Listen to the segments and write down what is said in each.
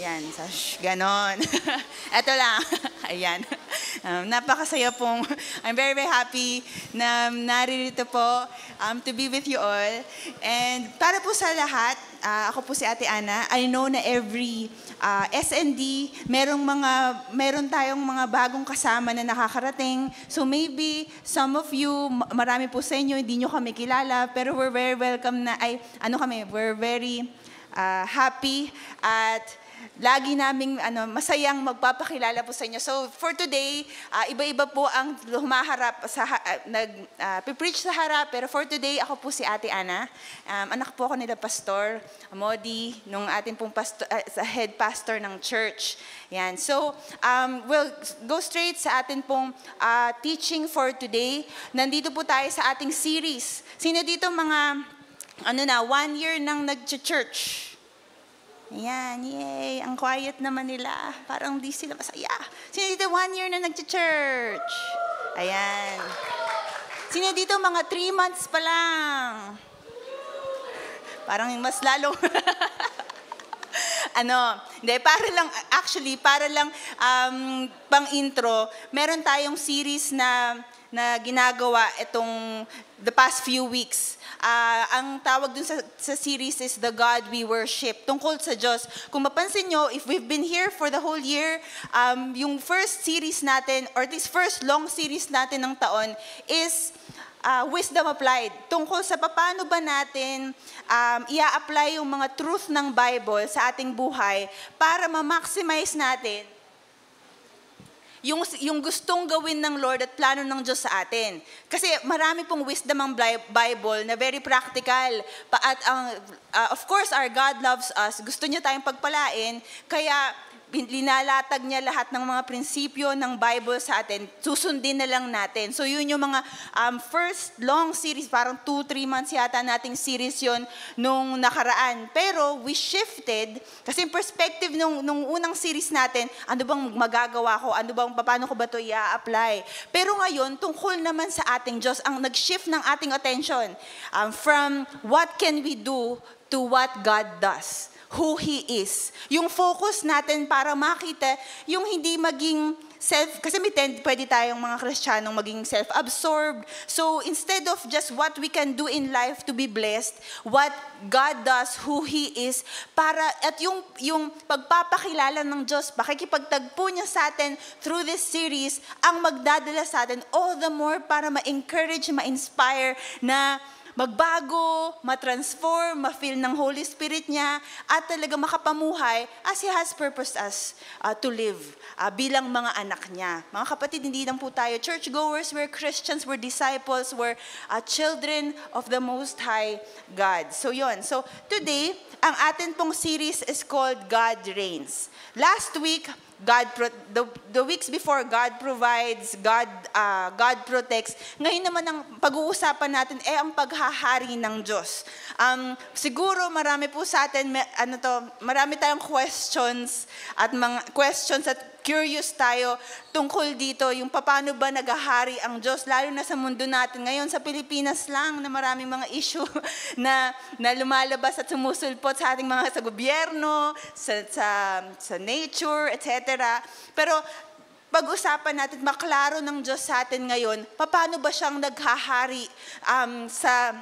Yan, ganon. Ito lang. Ayan. Napakasaya pong, I'm very, very happy na naririto po to be with you all. And para po sa lahat, ako po si Ate Ana. I know na every SND, meron tayong mga bagong kasama na nakakarating. So maybe some of you, marami po sa inyo, hindi nyo kami kilala, pero we're very welcome na, we're very happy at lagi naming masayang magpapakilala po sa inyo. So for today, iba-iba po ang humaharap sa preach sa harap, pero for today ako po si Ate Ana. Anak po ako nila Pastor Modi, nung atin pong head pastor ng church. Yan. So we'll go straight sa atin pong teaching for today. Nandito po tayo sa ating series. Sino dito mga 1 year nang nag-church? Ayan, yay. Ang quiet naman nila. Parang di sila masaya. Sino dito 1 year na nag-church? Ayan. Sino dito mga 3 months pa lang? Parang mas lalong... para lang pang intro, meron tayong series na ginagawa itong the past few weeks. Ang tawag dun sa series is The God We Worship, tungkol sa Diyos. Kung mapansin nyo, if we've been here for the whole year, yung first series natin, or this first long series natin ng taon is Wisdom Applied. Tungkol sa paano ba natin i-apply yung mga truth ng Bible sa ating buhay para ma-maximize natin yung gustong gawin ng Lord at plano ng Diyos sa atin. Kasi marami pong wisdom ang Bible na very practical. At of course, our God loves us. Gusto niya tayong pagpalain. Kaya linalatag niya lahat ng mga prinsipyo ng Bible sa atin. Susundin na lang natin. So yun yung mga first long series, parang 2-3 months yata nating series yun nung nakaraan. Pero we shifted, kasi yung perspective nung unang series natin, ano bang magagawa ko? Paano ko ba ito i-apply? Pero ngayon, tungkol naman sa ating Diyos, ang nag-shift ng ating attention from what can we do to what God does. Who He is. Yung focus natin para makita yung hindi maging kasi pwede tayong mga Kristiyanong maging self-absorbed. So instead of just what we can do in life to be blessed, what God does, who He is, at yung pagpapakilala ng Diyos, pakikipagtagpo niya sa atin through this series, ang magdadala sa atin all the more para ma-encourage, ma-inspire na magbago, ma-transform, ma-feel ng Holy Spirit niya, at talaga makapamuhay as He has purposed us to live bilang mga anak niya. Mga kapatid, hindi lang po tayo churchgoers, we're Christians, we're disciples, we're children of the Most High God. So yun. So today, ang atin pong series is called God Reigns. Last week, the weeks before, God provides, God protects. Ngayon naman ang pag-uusapan natin ang paghahari ng Diyos. Siguro marami po sa atin, marami tayong questions at curious tayo tungkol dito, yung paano ba naghahari ang Diyos, lalo na sa mundo natin. Ngayon sa Pilipinas lang na maraming mga issue na lumalabas at sumusulpot sa ating sa gobyerno, sa nature, etc. Pero pag-usapan natin, maklaro ng Diyos sa atin ngayon, paano ba siyang naghahari sa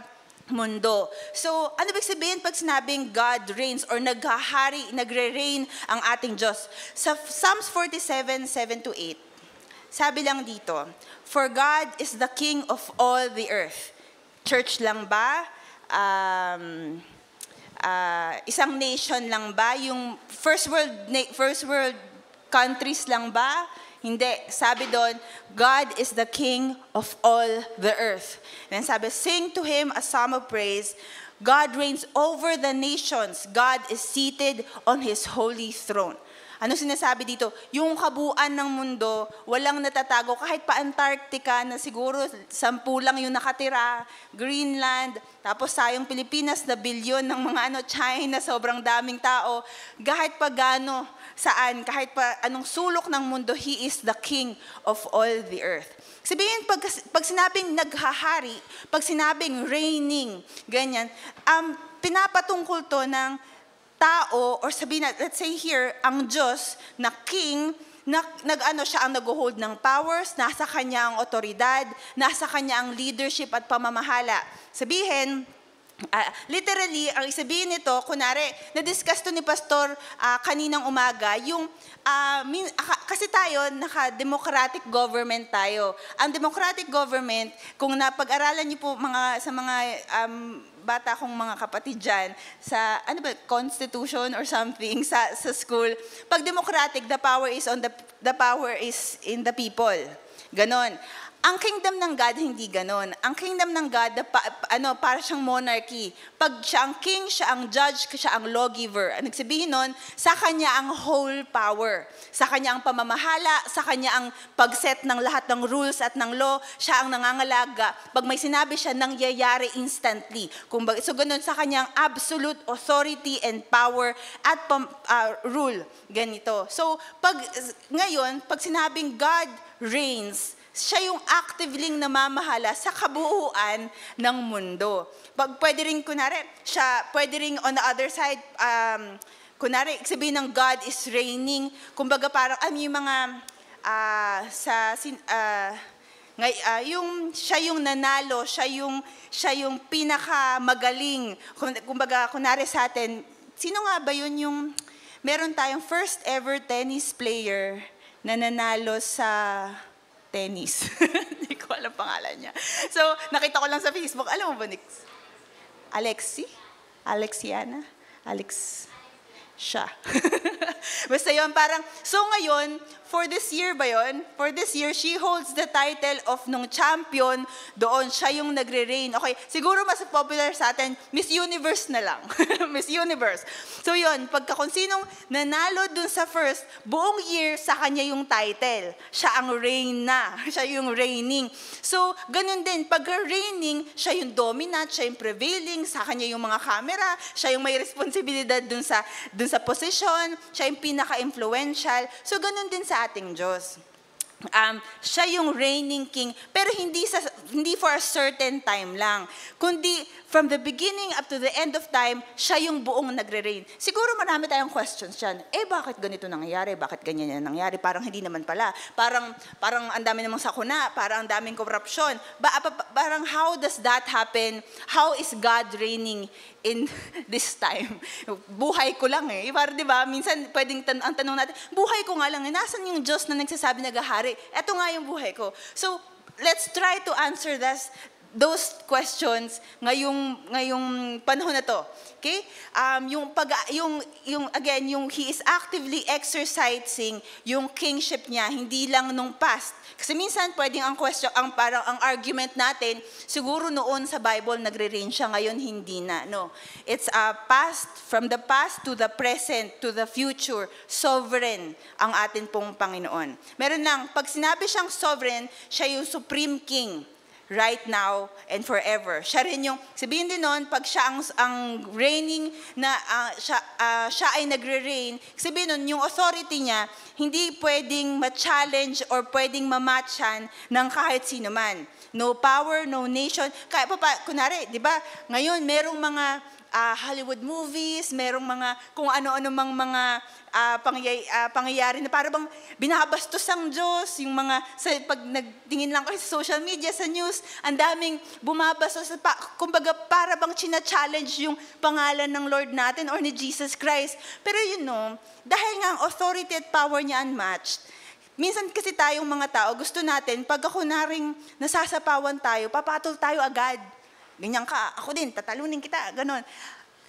mundo. So, ano ibig sabihin pag sinabing God reigns or naghahari, nagre-reign ang ating Diyos? Sa Psalms 47:7-8, sabi lang dito, For God is the King of all the earth. Church lang ba? Isang nation lang ba? Yung first world countries lang ba? Hindi. Sabi doon, God is the King of all the earth. Then sabi, sing to Him a psalm of praise. God reigns over the nations. God is seated on His holy throne. Ano sinasabi dito? Yung kabuuan ng mundo, walang natatago. Kahit pa Antarctica na siguro 10 lang yung nakatira, Greenland, tapos sayong Pilipinas na bilyon ng mga China, sobrang daming tao. Kahit pa gano, saan, kahit pa anong sulok ng mundo, He is the King of all the earth. Sabihin, pag sinabing naghahari, pag sinabing reigning, ganyan, pinapatungkol to ng tao, or sabihin na, let's say here, ang Diyos na king, siya ang nag-hold ng powers, nasa kanya ang otoridad, nasa kanya ang leadership at pamamahala. Sabihin, literally, ang isabihin nito, kunwari, na-discuss to ni Pastor kaninang umaga, kasi tayo, naka-democratic government tayo. Ang democratic government, kung napag-aralan niyo po sa mga bata kong mga kapatid dyan, sa, constitution or something, sa school, pag democratic, the power is in the people. Ganon. Ang kingdom ng God, hindi ganon. Ang kingdom ng God, para siyang monarchy. Pag siya ang king, siya ang judge, siya ang lawgiver. Ang nagsabihin nun, sa kanya ang whole power. Sa kanya ang pamamahala, sa kanya ang pag-set ng lahat ng rules at ng law, siya ang nangangalaga. Pag may sinabi siya, nangyayari instantly. So ganon, sa kanya ang absolute authority and power at rule. Ganito. So, ngayon, pag sinabing God reigns, siya yung actively namamahala sa kabuuan ng mundo. Pwede rin, pwede rin on the other side, sabihin ng God is reigning, kumbaga parang, yung mga, siya yung nanalo, siya yung pinakamagaling. Kumbaga, sa atin, sino nga ba yun yung, meron tayong first ever tennis player na nanalo sa tennis. Hindi ko alam pangalan niya. So, nakita ko lang sa Facebook. Alam mo ba, Nix? Alexiana? Siya. Basta yun, parang, so ngayon, for this year ba yun? For this year, she holds the title of nung champion doon. Siya yung nagre-reign. Okay, siguro mas popular sa atin, Miss Universe na lang. Miss Universe. So yun, kung sinong nanalo dun sa first, buong year sa kanya yung title. Siya ang reigna. Siya yung reigning. So, ganun din, pag reigning, siya yung dominant, siya yung prevailing, sa kanya yung mga camera, siya yung may responsibilidad dun sa position, siya yung pinaka-influential. So, ganun din sa ating Diyos. Siya yung reigning king, pero hindi for a certain time lang, kundi from the beginning up to the end of time, siya yung buong nagre-reign. Siguro marami tayong questions dyan. Bakit ganito nangyayari? Bakit ganyan yan nangyayari? Parang hindi naman pala. Parang ang dami namang sakuna, parang ang daming korupsyon. Parang how does that happen? How is God reigning in this time? Buhay ko lang Parang, di ba, minsan pwedeng ang tanong natin, buhay ko nga lang nasan yung Diyos na nagsasabi nagahari? Eto nga yung buhay ko. So, let's try to answer those questions ngayong panahon na to. Okay? Yung he is actively exercising yung kingship niya, hindi lang nung past. Kasi minsan pwedeng ang argument natin, siguro noon sa Bible nagre-reign siya, ngayon hindi na. No. It's from the past to the present to the future, sovereign ang atin pong Panginoon. Meron lang, pag sinabi siyang sovereign, siya yung supreme king. Right now and forever. Siya rin yung, sabihin din nun, pag siya ang reigning na siya ay nagre-reign, sabihin nun, yung authority niya, hindi pwedeng ma-challenge or pwedeng ma-matchan ng kahit sino man. No power, no nation. Kunwari, di ba, ngayon merong mga Hollywood movies, merong mga kung ano-ano mang mga pangyayari na parang bang binabastos ang Diyos, yung mga, pag nagtingin lang kasi sa social media, sa news, ang daming bumabastos, kumbaga para bang china-challenge yung pangalan ng Lord natin or ni Jesus Christ. Pero dahil nga ang authority at power niya unmatched, minsan kasi tayong mga tao, gusto natin, pag ako naring nasasapawan tayo, papatol tayo agad. Ganyan ka, ako din, tatalunin kita, ganon.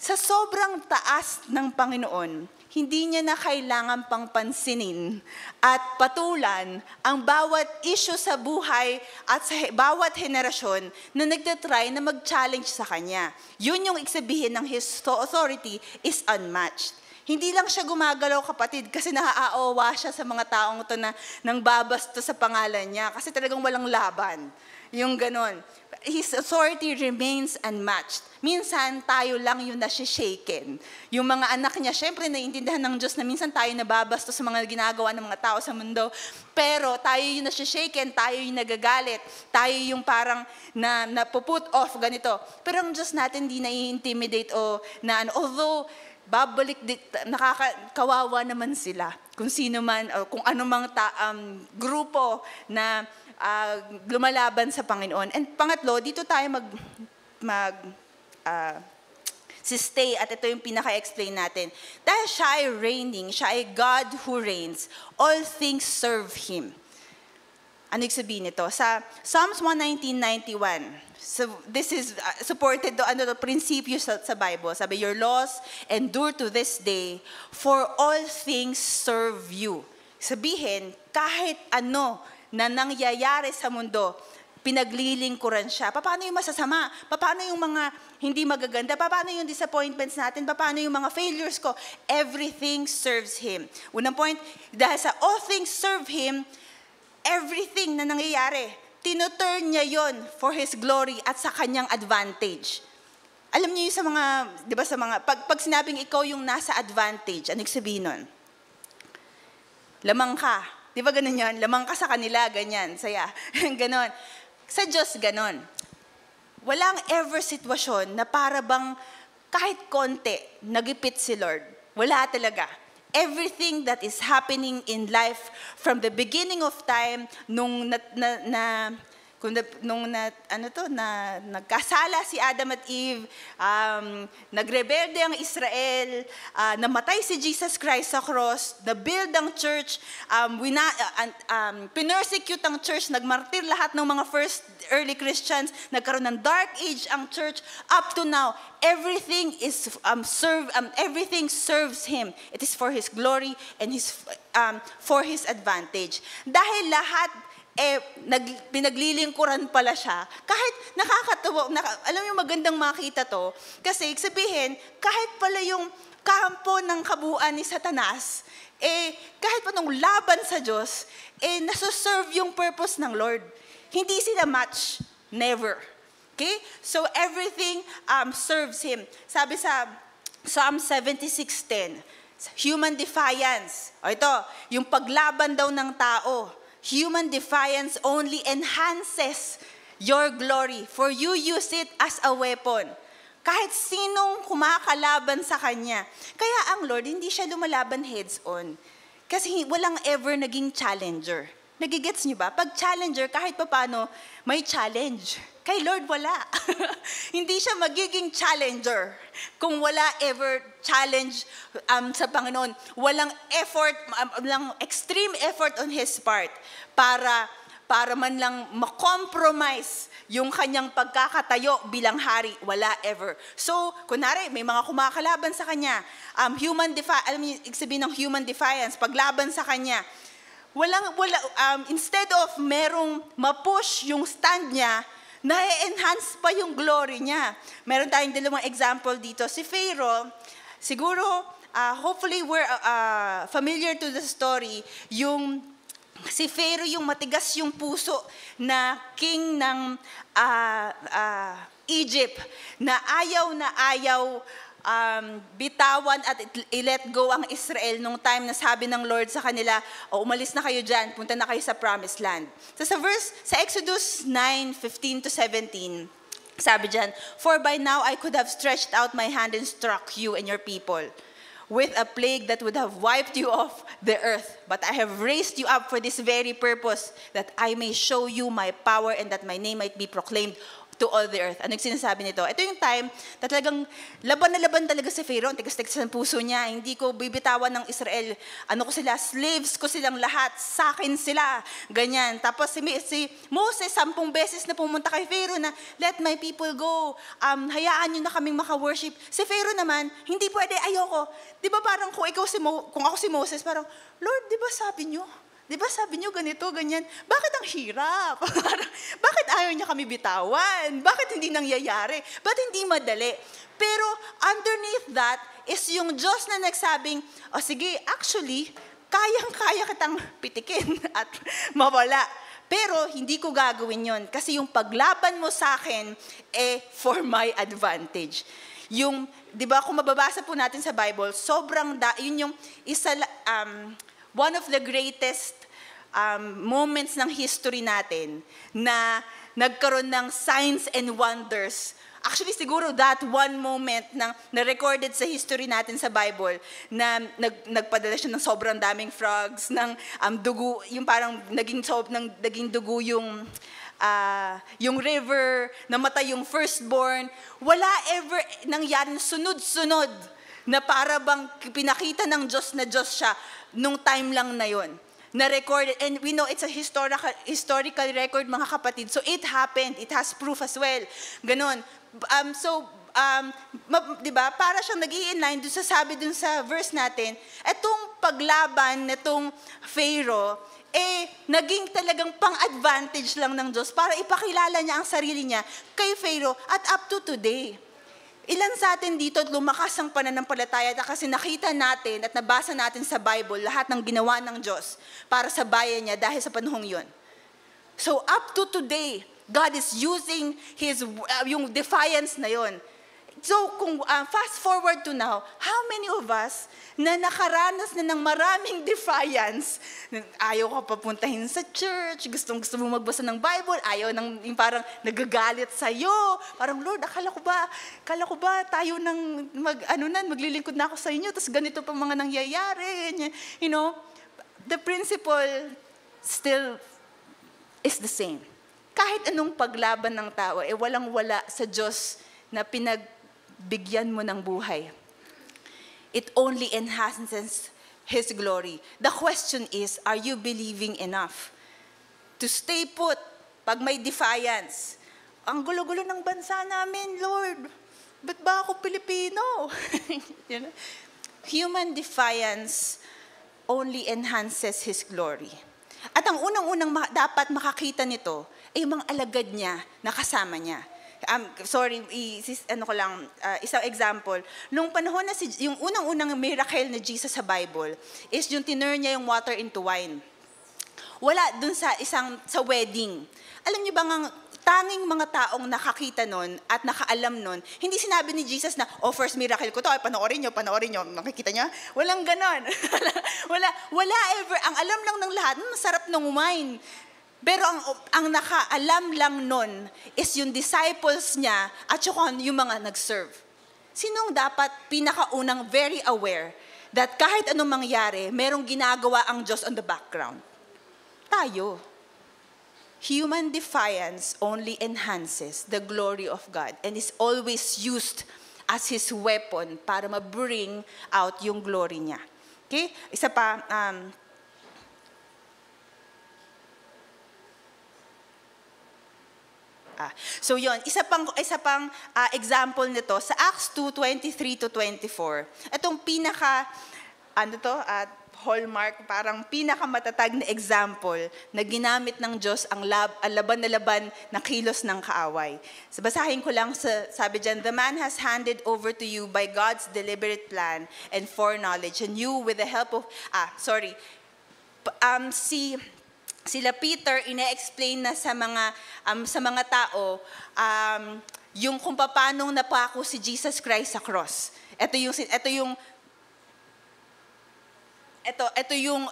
Sa sobrang taas ng Panginoon, hindi niya na kailangan pang pansinin at patulan ang bawat issue sa buhay at sa bawat henerasyon na nagtatry na mag-challenge sa Kanya. Yun yung iksabihin ng His authority is unmatched. Hindi lang siya gumagalaw, kapatid, kasi naaawa siya sa mga taong ito na nang babasto sa pangalan niya kasi talagang walang laban. Yung ganon. His authority remains unmatched. Minsan, tayo lang yung nasi-shaken. Yung mga anak niya, syempre, naiintindihan ng Diyos na minsan tayo nababasto sa mga ginagawa ng mga tao sa mundo. Pero tayo yung nasi-shaken, tayo yung nagagalit, tayo yung parang napuput off, ganito. Pero ang Diyos natin hindi nai-intimidate although nakakawawa naman sila. Kung sino man, o kung anumang grupo na lumalaban sa Panginoon. And pangatlo, dito tayo stay at ito yung pinaka-explain natin. Dahil siya ay reigning, siya ay God who reigns, all things serve Him. Ano yung sabihin nito? Sa Psalms 119:91, so this is supported prinsipyo sa Bible. Sabi, your laws endure to this day, for all things serve you. Sabihin, kahit ano na nangyayari sa mundo, pinaglilingkuran siya. Paano yung masasama? Paano yung mga hindi magaganda? Paano yung disappointments natin? Paano yung mga failures ko? Everything serves Him. Unang point, dahil sa all things serve Him, everything na nangyayari, tinuturn niya yon for His glory at sa kanyang advantage. Alam niyo yung sa mga, di ba pag sinabing ikaw yung nasa advantage, ano yung sabihin nun? Lamang ka. Di ba ganun yun? Lamang ka sa kanila, ganyan, saya. Ganon. Sa Diyos, ganon. Walang ever sitwasyon na para bang kahit konti, nagipit si Lord. Wala talaga. Everything that is happening in life from the beginning of time, nung nagkasala si Adam at Eve, nagrebelde ang Israel, namatay si Jesus Christ sa cross, na-build ang church, pinersecute ang church, nagmartir lahat ng mga first early Christians, nagkaroon ng dark age ang church, up to now, everything everything serves Him. It is for His glory and for His advantage. Dahil lahat pinaglilingkuran pala siya. Kahit nakakatawa, alam mo magandang makita to, kasi sabihin, kahit pala yung kampo ng kabuuan ni Satanas, kahit pa nung laban sa Diyos, nasuserve yung purpose ng Lord. Hindi sila match. Never. Okay? So everything serves Him. Sabi sa Psalm 76:10, human defiance. Ito, yung paglaban daw ng tao. Human defiance only enhances your glory, for you use it as a weapon. Kahit sinong kumakalaban sa Kanya. Kaya ang Lord, hindi siya lumalaban heads-on. Kasi walang ever naging challenger. Nagigets niyo ba? Pag challenger, kahit papano, may challenge. Kay Lord, wala. Hindi siya magiging challenger kung wala ever challenge sa Panginoon. Walang effort, walang extreme effort on His part para man lang makompromise yung kanyang pagkakatayo bilang hari. Wala ever. So, kunwari, may mga kumakalaban sa Kanya. Alam niyo, sabihin ng human defiance, paglaban sa Kanya. Instead of merong mapush yung stand niya, na-enhance pa yung glory niya. Meron tayong dalawang example dito. Si Pharaoh, siguro, hopefully we're familiar to the story, si Pharaoh yung matigas yung puso na king ng Egypt, na ayaw bitawan at i-let go ang Israel nung time na sabi ng Lord sa kanila, umalis na kayo dyan, punta na kayo sa promised land. So sa Exodus 9:15-17, sabi dyan, for by now I could have stretched out my hand and struck you and your people with a plague that would have wiped you off the earth. But I have raised you up for this very purpose, that I may show you my power and that my name might be proclaimed to all the earth. Ano yung sinasabi nito? Ito yung time na talagang laban na laban talaga si Pharaoh. Tigas-tigas ng puso niya. Hindi ko bibitawan ng Israel. Ano ko sila? Slaves ko silang lahat. Sa akin sila. Ganyan. Tapos si Moses, 10 beses na pumunta kay Pharaoh na, let my people go. Hayaan nyo na kaming maka-worship. Si Pharaoh naman, hindi pwede, ayoko. Di ba parang kung ako si Moses, parang, Lord, di ba sabi nyo? Di ba sabi nyo ganito, ganyan? Bakit ang hirap? Bakit ayaw niya kami bitawan? Bakit hindi nangyayari? Bakit hindi madali? Pero underneath that is yung Diyos na nagsabing, sige, actually, kayang-kaya kitang pitikin at mawala. Pero hindi ko gagawin yon kasi yung paglaban mo sa akin, for my advantage. Yung, di ba, kung mababasa po natin sa Bible, yun yung one of the greatest moments ng history natin na nagkaroon ng signs and wonders Actually, siguro that one moment na recorded sa history natin sa Bible na nagpadala siya ng sobrang daming frogs, ng dugo, yung parang naging dugo yung river, namatay yung firstborn. Wala ever nangyari sunod-sunod na para bang pinakita ng Diyos na Diyos siya nung time lang na yon. Na-recorded, and we know it's a historical record, mga kapatid. So it happened, it has proof as well. Ganon. Di ba, para siyang nag-i-inline dun sa sabi dun sa verse natin, etong paglaban netong Pharaoh, naging talagang pang-advantage lang ng Diyos para ipakilala niya ang sarili niya kay Pharaoh at up to today. Ilan sa atin dito lumakas ang pananampalataya kasi nakita natin at nabasa natin sa Bible lahat ng ginawa ng Diyos para sa bayan niya dahil sa panahong yon. So up to today, God is using yung defiance na yon. So kung fast forward to now, how many of us na nakaranas na ng maraming defiance, ayaw ka papuntahin sa church, gusto mo magbasa ng Bible, ayaw yung nagagalit sa'yo, parang Lord, akala ko ba tayo maglilingkod na ako sa inyo, tapos ganito pa mga nangyayari. You know, the principle still is the same. Kahit anong paglaban ng tao, walang-wala sa Diyos na pinagbigyan mo ng buhay. It only enhances His glory. The question is, are you believing enough to stay put pag may defiance? Ang gulo-gulo ng bansa namin, Lord. Ba't ba ako Pilipino? You know? Human defiance only enhances His glory. At ang unang-unang dapat makakita nito ay yung mga alagad niya na kasama niya. Isang example. Nung panahon na yung unang-unang miracle na Jesus sa Bible is yung tinurn niya yung water into wine. Wala dun sa wedding. Alam niyo ba ang tanging mga taong nakakita nun at nakaalam nun, hindi sinabi ni Jesus na, first miracle ko to, panoorin nyo, nakikita niya? Walang ganon. wala ever. Ang alam lang ng lahat, masarap ng wine. Pero ang nakaalam lang nun is yung disciples niya at yung mga nag-serve. Sinong dapat pinakaunang very aware that kahit anong mangyari, merong ginagawa ang Diyos on the background? Tayo. Human defiance only enhances the glory of God and is always used as His weapon para ma-bring out yung glory niya. Okay? Isa pa, so yon, isa pang example nito sa Acts 2:23-24. Itong hallmark, parang pinakamatatag na example na ginamit ng Diyos ang laban na laban na kilos ng kaaway. So basahin ko lang, sabi dyan, the man has handed over to you by God's deliberate plan and foreknowledge, and you with the help of, sila Peter ine-explain na sa mga tao yung kung paano napako si Jesus Christ sa cross. Ito yung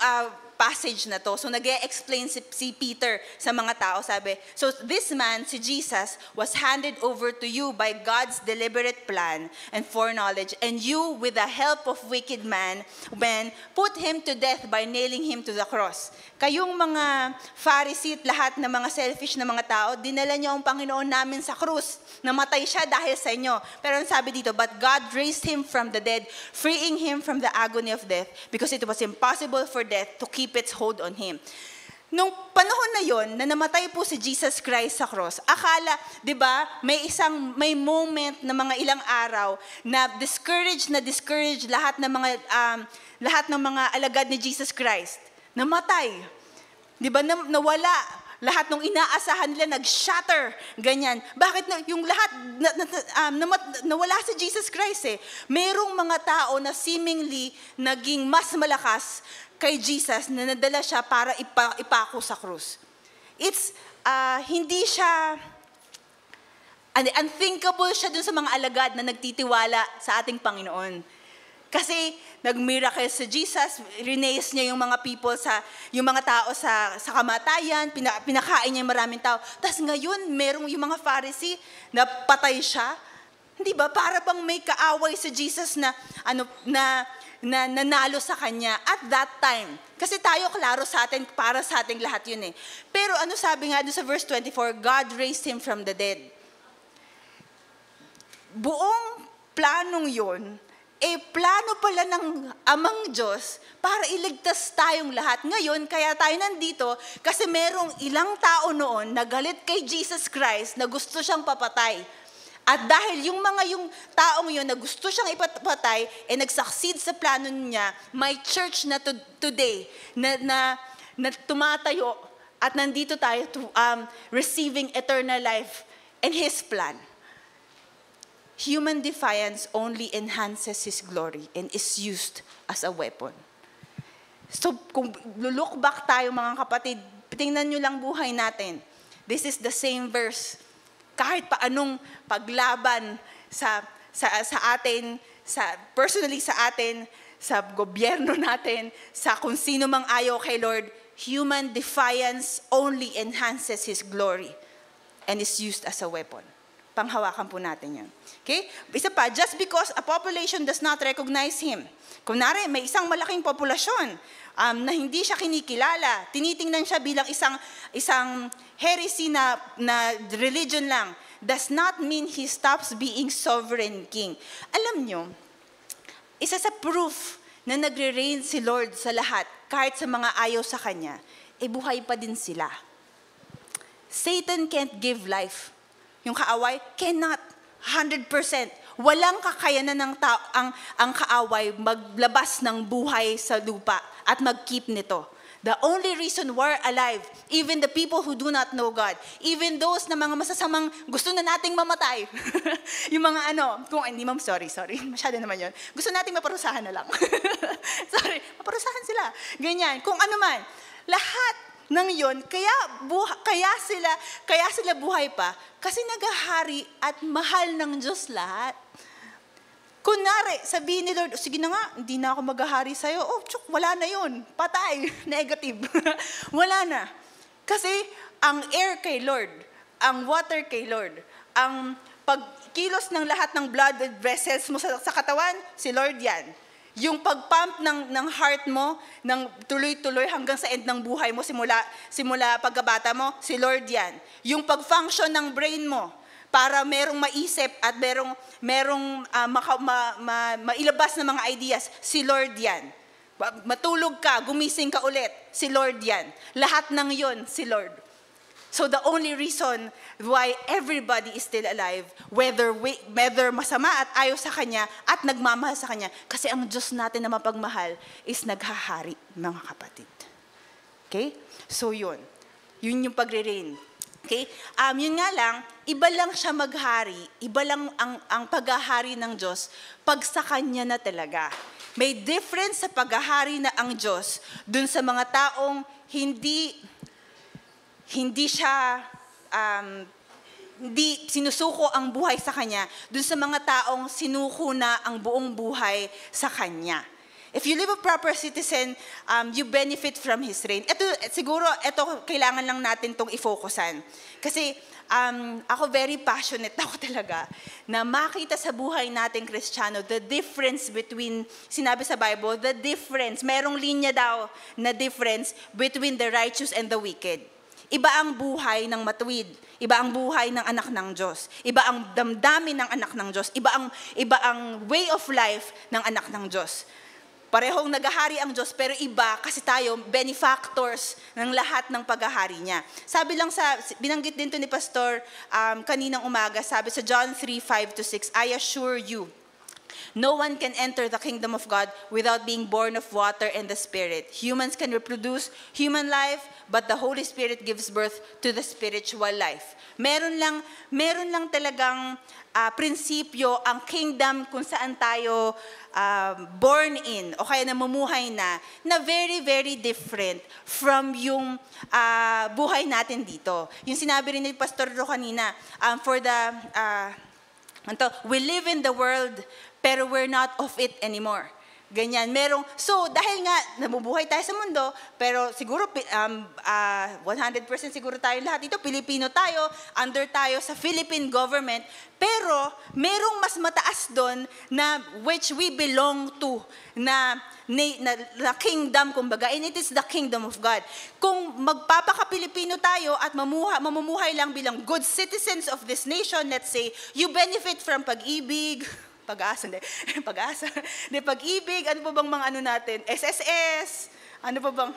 passage na to. So nag-e-explain si Peter sa mga tao, sabi, so this man, si Jesus, was handed over to you by God's deliberate plan and foreknowledge, and you, with the help of wicked men, put him to death by nailing him to the cross. Kayong mga Pharisee at lahat na mga selfish na mga tao, dinala niyo ang Panginoon namin sa krus. Namatay siya dahil sa inyo. Pero ang sabi dito, but God raised him from the dead, freeing him from the agony of death, because it was impossible for death to keep its hold on him. Nung panahon na yon na namatay po si Jesus Christ sa cross, akala, 'di ba, may moment na mga ilang araw na discouraged lahat ng mga alagad ni Jesus Christ. Namatay. 'Di ba, nawala. Lahat ng inaasahan nila nag-shatter, ganyan. Bakit yung lahat nawala si Jesus Christ eh? Merong mga tao na seemingly naging mas malakas kay Jesus na nadala siya para ipako sa krus. It's hindi siya unthinkable siya dun sa mga alagad na nagtitiwala sa ating Panginoon. Kasi nag-miracle si Jesus, rinaise niya yung mga people yung mga tao sa kamatayan, pinakain niya yung maraming tao. Tapos ngayon, merong yung mga Pharisee na patay siya. Hindi ba? Para bang may kaaway si Jesus na nanalo sa kanya at that time. Kasi tayo, klaro sa atin, para sa ating lahat yun eh. Pero ano sabi nga doon sa verse 24, God raised him from the dead. Buong planong yun, plano pala ng Amang Diyos para iligtas tayong lahat. Ngayon, kaya tayo nandito, kasi merong ilang tao noon na galit kay Jesus Christ na gusto siyang papatay. At dahil yung taong yun na gusto siyang ipatay, nag-succeed sa plano niya, may church na today na tumatayo at nandito tayo to receiving eternal life and His plan. Human defiance only enhances His glory and is used as a weapon. So kung look back tayo mga kapatid, tingnan nyo lang buhay natin. This is the same verse. Kahit pa anong paglaban sa atin, personally sa atin, sa gobyerno natin, sa kung sino mang ayaw kay Lord, human defiance only enhances His glory and is used as a weapon. Panghawakan po natin yan. Okay? Isa pa, just because a population does not recognize Him. Kunwari, may isang malaking populasyon na hindi siya kinikilala, tinitingnan siya bilang isang heresy na religion lang, does not mean He stops being sovereign king. Alam nyo, isa sa proof na nagre-reign si Lord sa lahat, kahit sa mga ayaw sa Kanya, buhay pa din sila. Satan can't give life. Yung kaaway, cannot. 100%. Walang kakayanan ng tao, ang kaaway maglabas ng buhay sa lupa at mag-keep nito. The only reason we're alive, even the people who do not know God, even those na mga masasamang gusto na nating mamatay, yung mga sorry, masyado naman yun. Gusto nating maparusahan na lang. Sorry, maparusahan sila. Ganyan, kung ano man. Lahat ng yun, kaya sila buhay pa, kasi nagahari at mahal ng Diyos lahat. Kunwari, sabihin ni Lord, sige na nga, hindi na ako maghahari sa'yo. Wala na yun. Patay. Negative. Wala na. Kasi ang air kay Lord, ang water kay Lord, ang pagkilos ng lahat ng blood vessels mo sa katawan, si Lord yan. Yung pagpump ng heart mo, ng tuloy-tuloy hanggang sa end ng buhay mo, simula pagkabata mo, si Lord yan. Yung pag-function ng brain mo, para merong maisip at merong mailabas na mga ideas, si Lord yan. Matulog ka, gumising ka ulit, si Lord yan. Lahat ng yon, si Lord. So the only reason why everybody is still alive, whether masama at ayaw sa Kanya at nagmamahal sa Kanya, kasi ang Diyos natin na mapagmahal is naghahari, mga kapatid. Okay? So yun yung pagre-reign. Okay? Yun nga lang, iba lang siya maghari, iba lang ang paghahari ng Diyos pag sa Kanya na talaga. May difference sa paghahari na ang Diyos dun sa mga taong hindi sinusuko ang buhay sa Kanya, dun sa mga taong sinuko na ang buong buhay sa Kanya. If you live a proper citizen, you benefit from His reign. Siguro, kailangan lang natin itong i-focusan. Kasi ako very passionate ako talaga na makita sa buhay nating Kristiyano the difference between, sinabi sa Bible, the difference, merong linya daw na difference between the righteous and the wicked. Iba ang buhay ng matuwid. Iba ang buhay ng anak ng Diyos. Iba ang damdamin ng anak ng Diyos. Iba ang way of life ng anak ng Diyos. Parehong nagahari ang Diyos, pero iba kasi tayo, benefactors ng lahat ng paghahari niya. Sabi lang binanggit din to ni Pastor kaninang umaga, sabi sa John 3:5-6, I assure you, no one can enter the kingdom of God without being born of water and the Spirit. Humans can reproduce human life, but the Holy Spirit gives birth to the spiritual life. Meron lang talagang prinsipyo ang kingdom kung saan tayo born in o kaya namumuhay na very, very different from yung buhay natin dito. Yung sinabi rin ni Pastor Ro kanina, we live in the world, pero we're not of it anymore. Ganyan, so dahil nga nabubuhay tayo sa mundo, pero siguro 100% siguro tayo lahat dito, Pilipino tayo, under tayo sa Philippine government, pero merong mas mataas doon na which we belong to, na kingdom, kumbaga, and it is the kingdom of God. Kung magpapaka-Pilipino tayo at mamumuhay lang bilang good citizens of this nation, let's say, you benefit from pag-ibig, pag-asa, pag-ibig, ano pa bang mga ano natin, SSS, ano pa bang,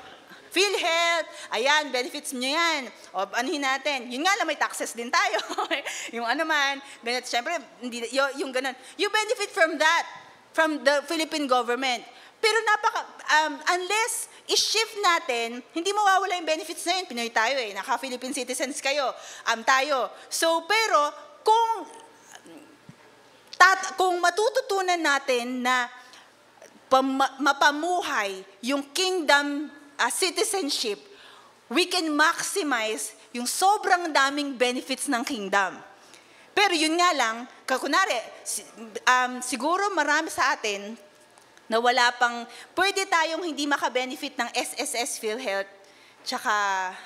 PhilHealth, ayan, benefits nyo yan. O, anuhin natin. Yun nga lang, may taxes din tayo. Yung ano man, ganyan, syempre, yung ganun. You benefit from that, from the Philippine government. Pero unless i-shift natin, hindi mawawala yung benefits na yun. Pinoy tayo naka-Philippine citizens kayo, tayo. So, pero, kung matututunan natin na mapamuhay yung kingdom citizenship, we can maximize yung sobrang daming benefits ng kingdom. Pero yun nga lang, kunwari, siguro marami sa atin na wala pang, pwede tayong hindi makabenefit ng SSS, PhilHealth, tsaka,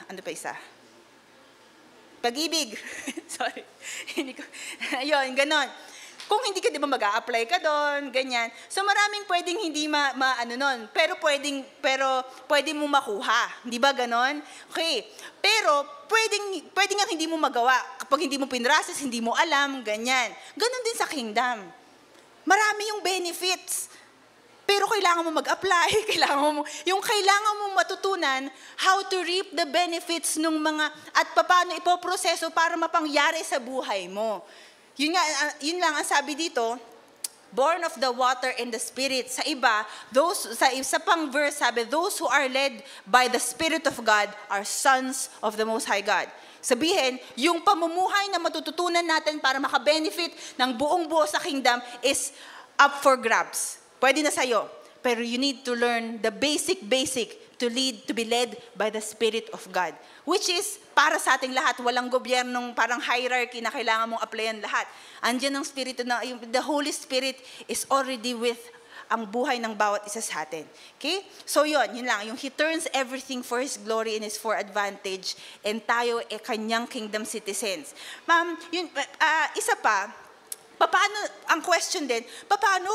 ano pa isa? Pag-ibig. Sorry. Ayun, ganon. Kung hindi ka, di ba, mag-a-apply ka doon, ganyan. So, maraming pwedeng hindi nun. Pero pwedeng mo makuha. Di ba, ganon? Okay. Pero, pwedeng nga hindi mo magawa. Kapag hindi mo pinrasis, hindi mo alam, ganyan. Ganon din sa kingdom. Marami yung benefits. Pero kailangan mo mag-apply, kailangan mo matutunan how to reap the benefits nung mga, at paano ipoproseso para mapangyari sa buhay mo. Yun lang ang sabi dito, born of the water and the Spirit. Sa iba, sa isa pang verse sabi, those who are led by the Spirit of God are sons of the Most High God. Sabihin, yung pamumuhay na matututunan natin para makabenefit ng buong-buo sa kingdom is up for grabs. Pwede na sa'yo. Pero you need to learn the basic to be led by the Spirit of God. Which is, para sa ating lahat, walang gobyernong parang hierarchy na kailangan mong applyan lahat. Andiyan ang Spirit, the Holy Spirit is already with ang buhay ng bawat isa sa atin. Okay? So yun lang. Yung He turns everything for His glory and is for advantage, and tayo kanyang kingdom citizens. Ma'am, isa pa, paano, ang question din, paano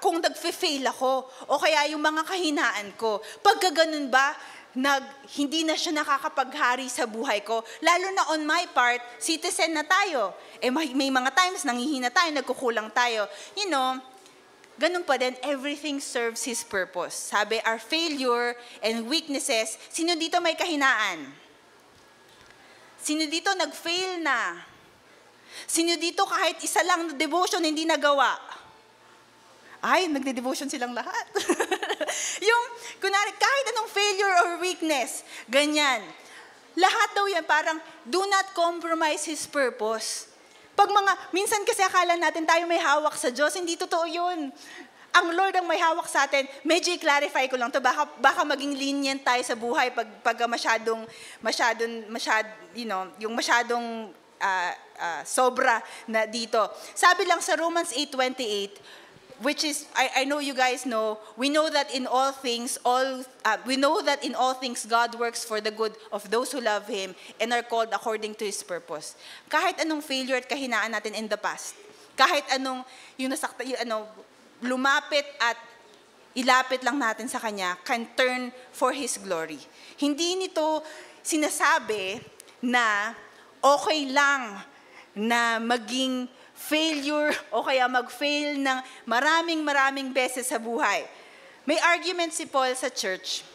kung nag-fail ako o kaya yung mga kahinaan ko, pagka ganun ba, hindi na siya nakakapaghari sa buhay ko, lalo na on my part, citizen na tayo. May mga times nanghihina tayo, nagkukulang tayo. Ganun pa din, everything serves His purpose. Sabi, our failure and weaknesses, sino dito may kahinaan? Sino dito nag-fail na? Sino dito kahit isa lang na devotion hindi nagawa? Ay, nagde-devotion silang lahat. Kunwari, kahit anong failure or weakness, ganyan. Lahat daw yan, parang, do not compromise His purpose. Minsan kasi akala natin tayo may hawak sa Diyos, hindi totoo yun. Ang Lord ang may hawak sa atin. Medyo i-clarify ko lang to, baka maging lenient tayo sa buhay pag masyadong, yung masyadong sobra na dito. Sabi lang sa Romans 8:28, which is, I know you guys know, we know that in all things God works for the good of those who love Him and are called according to His purpose. Kahit anong failure at kahinaan natin in the past, kahit anong lumapit at ilapit lang natin sa Kanya, can turn for His glory. Hindi nito sinasabi na okay lang na maging failure o kaya mag-fail ng maraming beses sa buhay. May argument si Paul sa church,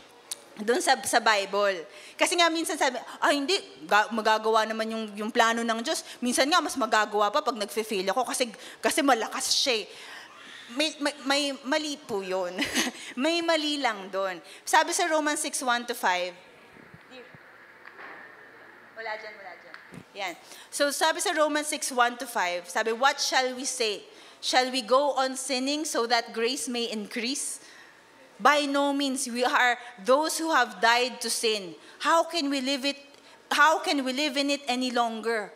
doon sa Bible. Kasi nga minsan sabi, hindi, magagawa naman yung plano ng Diyos. Minsan nga, mas magagawa pa pag nag-fail ako kasi malakas siya. May mali po yun. May mali lang doon. Sabi sa Romans 6:1-5, wala dyan. Yan. So sabi sa Romans 6:1-5, sabi, what shall we say? Shall we go on sinning so that grace may increase? By no means. We are those who have died to sin. How can we live in it any longer?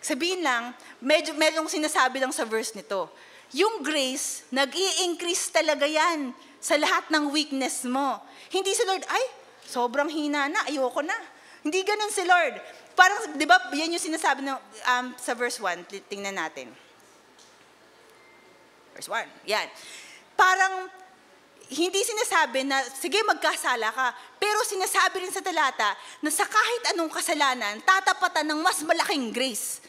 Sabihin lang, medyo sinasabi lang sa verse nito. yung grace, nag-i-increase talaga yan sa lahat ng weakness mo. Hindi si Lord, ay, sobrang hina na, ayoko na. Hindi ganun si Lord. Parang, di ba, yan yung sinasabi ng, sa verse 1, tingnan natin. Verse 1, yan. Parang, hindi sinasabi na, sige, magkasala ka. Pero sinasabi rin sa talata na sa kahit anong kasalanan, tatapatan ng mas malaking grace.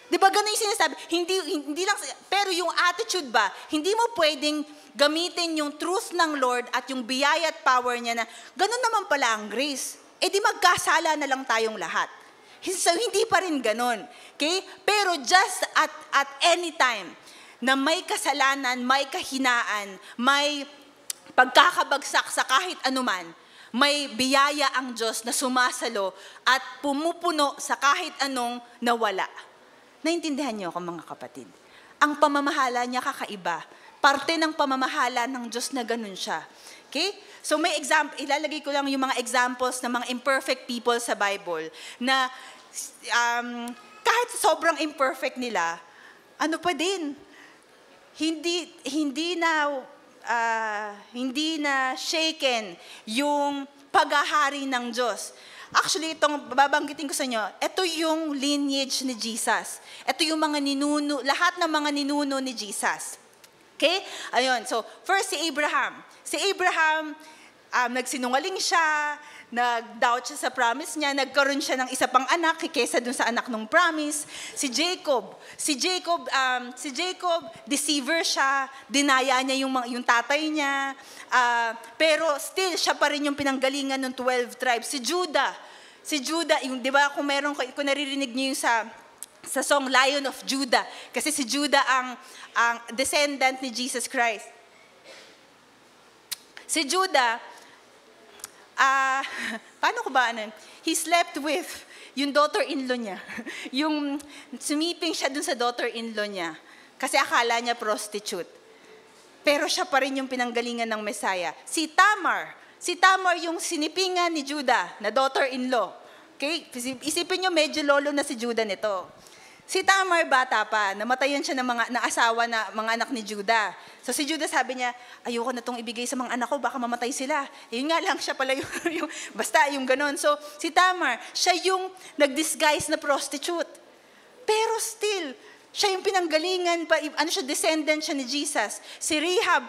Di ba ganun yung sinasabi? Hindi lang, pero yung attitude ba, hindi mo pwedeng gamitin yung truth ng Lord at yung biyaya at power niya na ganun naman pala ang grace. Eh di magkasala na lang tayong lahat. So hindi pa rin ganun. Okay? Pero just at any time na may kasalanan, may kahinaan, may pagkakabagsak sa kahit anuman, may biyaya ang Diyos na sumasalo at pumupuno sa kahit anong nawala. Naintindihan niyo ako mga kapatid? Ang pamamahala niya kakaiba. Parte ng pamamahala ng Diyos na ganun siya. Okay? So may example, ilalagay ko lang yung mga examples ng mga imperfect people sa Bible na kahit sobrang imperfect nila, ano pa din, hindi na shaken yung paghahari ng Diyos. Actually, itong babanggitin ko sa inyo, ito yung lineage ni Jesus. Ito yung mga ninuno, lahat ng mga ninuno ni Jesus. Okay? Ayun, so first si Abraham. Si Abraham, nagsinungaling siya, nag-doubt siya sa promise niya, nagkaroon siya ng isa pang anak kaysa dun sa anak ng promise. Si Jacob, deceiver siya, dinaya niya yung tatay niya, pero still siya pa rin yung pinanggalingan ng 12 tribes. Si Judah, yung 'di ba kung naririnig niyo yung sa song Lion of Judah, kasi si Judah ang descendant ni Jesus Christ. Si Judah, paano ko ba he slept with yung daughter-in-law niya. Yung sumiping siya dun sa daughter-in-law niya. Kasi akala niya prostitute. Pero siya pa rin yung pinanggalingan ng Messiah. Si Tamar yung sinipingan ni Judah na daughter-in-law. Okay? Isipin niyo medyo lolo na si Judah nito. Si Tamar, bata pa, namatayan siya ng asawa na mga anak ni Judah. So si Judah sabi niya, ayoko na itong ibigay sa mga anak ko, baka mamatay sila. Yun nga lang, siya pala basta yung ganon. So si Tamar, siya yung nag-disguise na prostitute. Pero still, siya yung pinanggalingan pa, siya, descendant siya ni Jesus. Si Rahab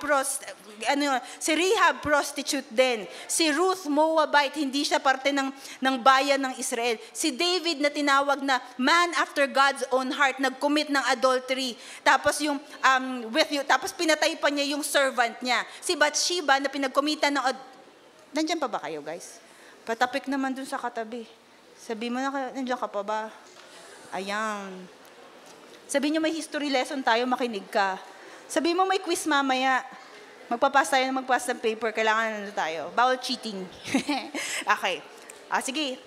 prostitute din. Si Ruth Moabite, hindi siya parte ng bayan ng Israel. Si David na tinawag na man after God's own heart, nag-commit ng adultery. Tapos tapos pinatay pa niya yung servant niya. Si Bathsheba na pinagkomitan ng nandiyan pa ba kayo, guys? Patapik naman dun sa katabi. Sabi mo na, nandiyan ka pa ba? Ayan. Sabi niyo may history lesson tayo, makinig ka. Sabi mo may quiz mamaya. Magpapas ng paper, kailangan tayo. Bawal cheating. Okay. Sige.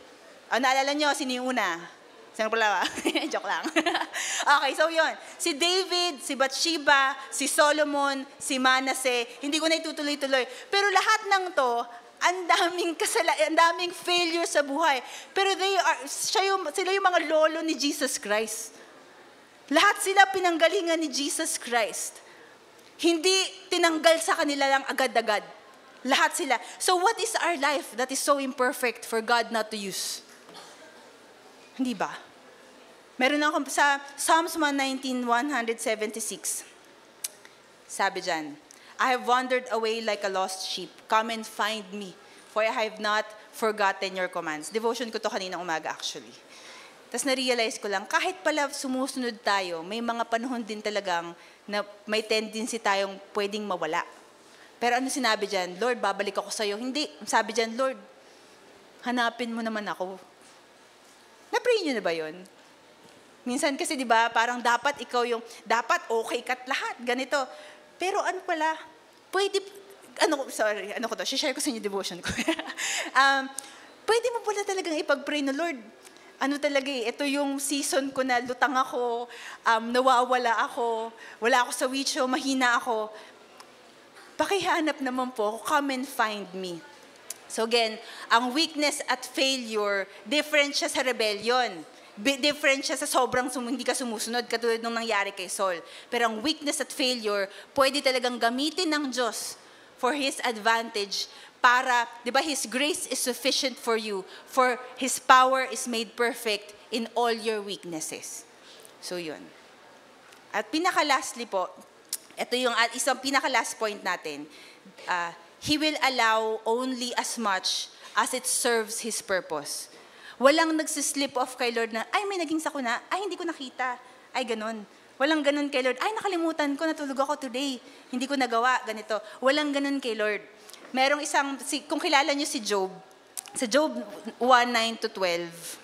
Naalala niyo, sino yung una? Sino pala? Joke lang. Okay, so yun. Si David, si Bathsheba, si Solomon, si Manasseh, hindi ko na itutuloy-tuloy. Pero lahat ng to, ang daming failure sa buhay. Pero sila yung mga lolo ni Jesus Christ. Lahat sila pinanggalingan ni Jesus Christ. Hindi tinanggal sa kanila lang agad-agad. Lahat sila. So what is our life that is so imperfect for God not to use? Hindi ba? Meron ako sa Psalms 119, 176. Sabi dyan, I have wandered away like a lost sheep. Come and find me, for I have not forgotten your commands. Devotion ko to kanina umaga actually. Tapos na-realize ko lang, kahit pala sumusunod tayo, may mga panahon din talagang na may tendency tayong pwedeng mawala. Pero ano sinabi dyan? Lord, babalik ako sa'yo. Hindi. Sabi dyan, Lord, hanapin mo naman ako. Na-pray nyo na ba yun? Minsan kasi di ba parang dapat ikaw dapat okay ka't lahat, ganito. Pero ano pala, pwede, share ko sa inyo devotion ko. Pwede mo pala talagang ipag-pray na, Lord, ito yung season ko na lutang ako, nawawala ako, wala ako sa witcho, mahina ako. Pakihanap naman po, come and find me. So again, ang weakness at failure, different siya sa rebellion. Different siya sa sobrang hindi ka sumusunod, katulad nung nangyari kay Saul. Pero ang weakness at failure, pwede talagang gamitin ng Diyos for His advantage para, di ba, His grace is sufficient for you, for His power is made perfect in all your weaknesses. So yun. At pinaka-lastly po, ito yung isang pinaka-last point natin. He will allow only as much as it serves His purpose. Walang nagsislip off kay Lord na, ay, may naging sakuna, ay, hindi ko nakita, ay, ganun. Walang ganun kay Lord, ay, nakalimutan ko, natulog ako today, hindi ko nagawa, ganito. Walang ganun kay Lord. Merong kung kilala niyo si Job, sa Job 1:9-12,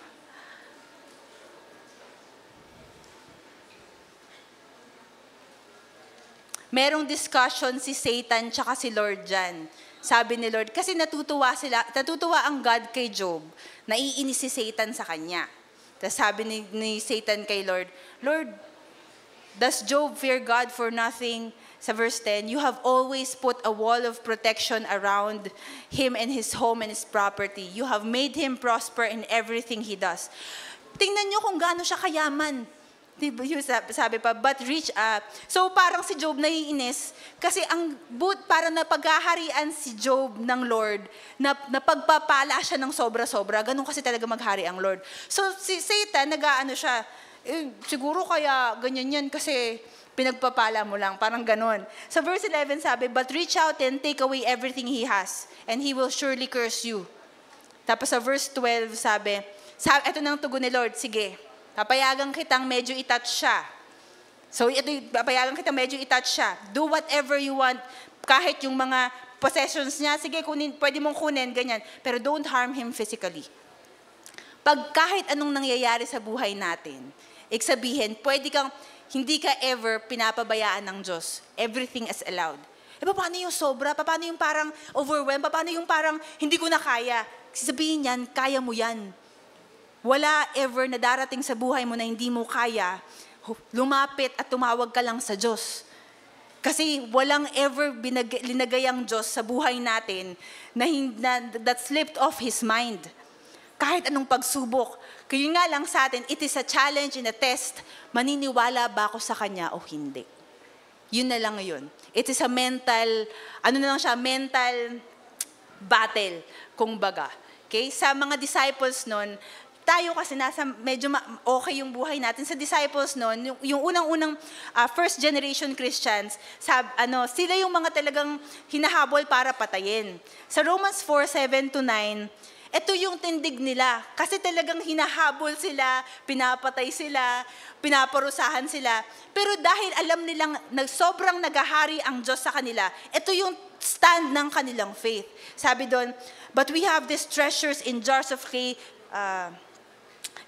merong discussion si Satan tsaka si Lord dyan. Sabi ni Lord, kasi natutuwa ang God kay Job, naiinis si Satan sa kanya. Tapos sabi ni Satan kay Lord, Lord, does Job fear God for nothing? Sa verse 10, you have always put a wall of protection around him and his home and his property. You have made him prosper in everything he does. Tingnan niyo kung gaano siya kayaman. Diba, sabi pa, but reach up. So parang si Job naiinis kasi parang napaghaharian si Job ng Lord, na pagpapala siya ng sobra-sobra. Ganun kasi talaga maghari ang Lord. So si Satan, nag-aano siya, siguro kaya ganyan yan kasi pinagpapala mo lang, parang ganun. Sa verse 11 sabi, but reach out and take away everything he has, and he will surely curse you. Tapos sa verse 12 sabi, ito nang tugon ni Lord, sige, papayagan kitang medyo i-touch siya. So, papayagan kitang medyo i-touch siya. Do whatever you want. Kahit yung mga possessions niya, sige, pwede mong kunin, ganyan. Pero don't harm him physically. Pag kahit anong nangyayari sa buhay natin, sabihin, hindi ka ever pinapabayaan ng Diyos. Everything is allowed. Paano yung sobra? Paano yung parang overwhelmed? Paano yung parang hindi ko na kaya? Sabihin yan, kaya mo yan. Wala ever na darating sa buhay mo na hindi mo kaya, lumapit at tumawag ka lang sa Diyos. Kasi walang ever linagay ang Diyos sa buhay natin that slipped off His mind. Kahit anong pagsubok. Kaya nga lang sa atin, it is a challenge and a test. Maniniwala ba ako sa Kanya o hindi? Yun na lang yun. It is a mental battle, kung baga. Okay? Sa mga disciples nun, tayo kasi medyo okay yung buhay natin. Sa disciples noon, yung unang-unang first generation Christians, sila yung mga talagang hinahabol para patayin. Sa Romans 4:7-9, ito yung tindig nila. Kasi talagang hinahabol sila, pinapatay sila, pinaparusahan sila. Pero dahil alam nilang sobrang nagahari ang Diyos sa kanila, ito yung stand ng kanilang faith. Sabi doon, but we have these treasures in jars of clay.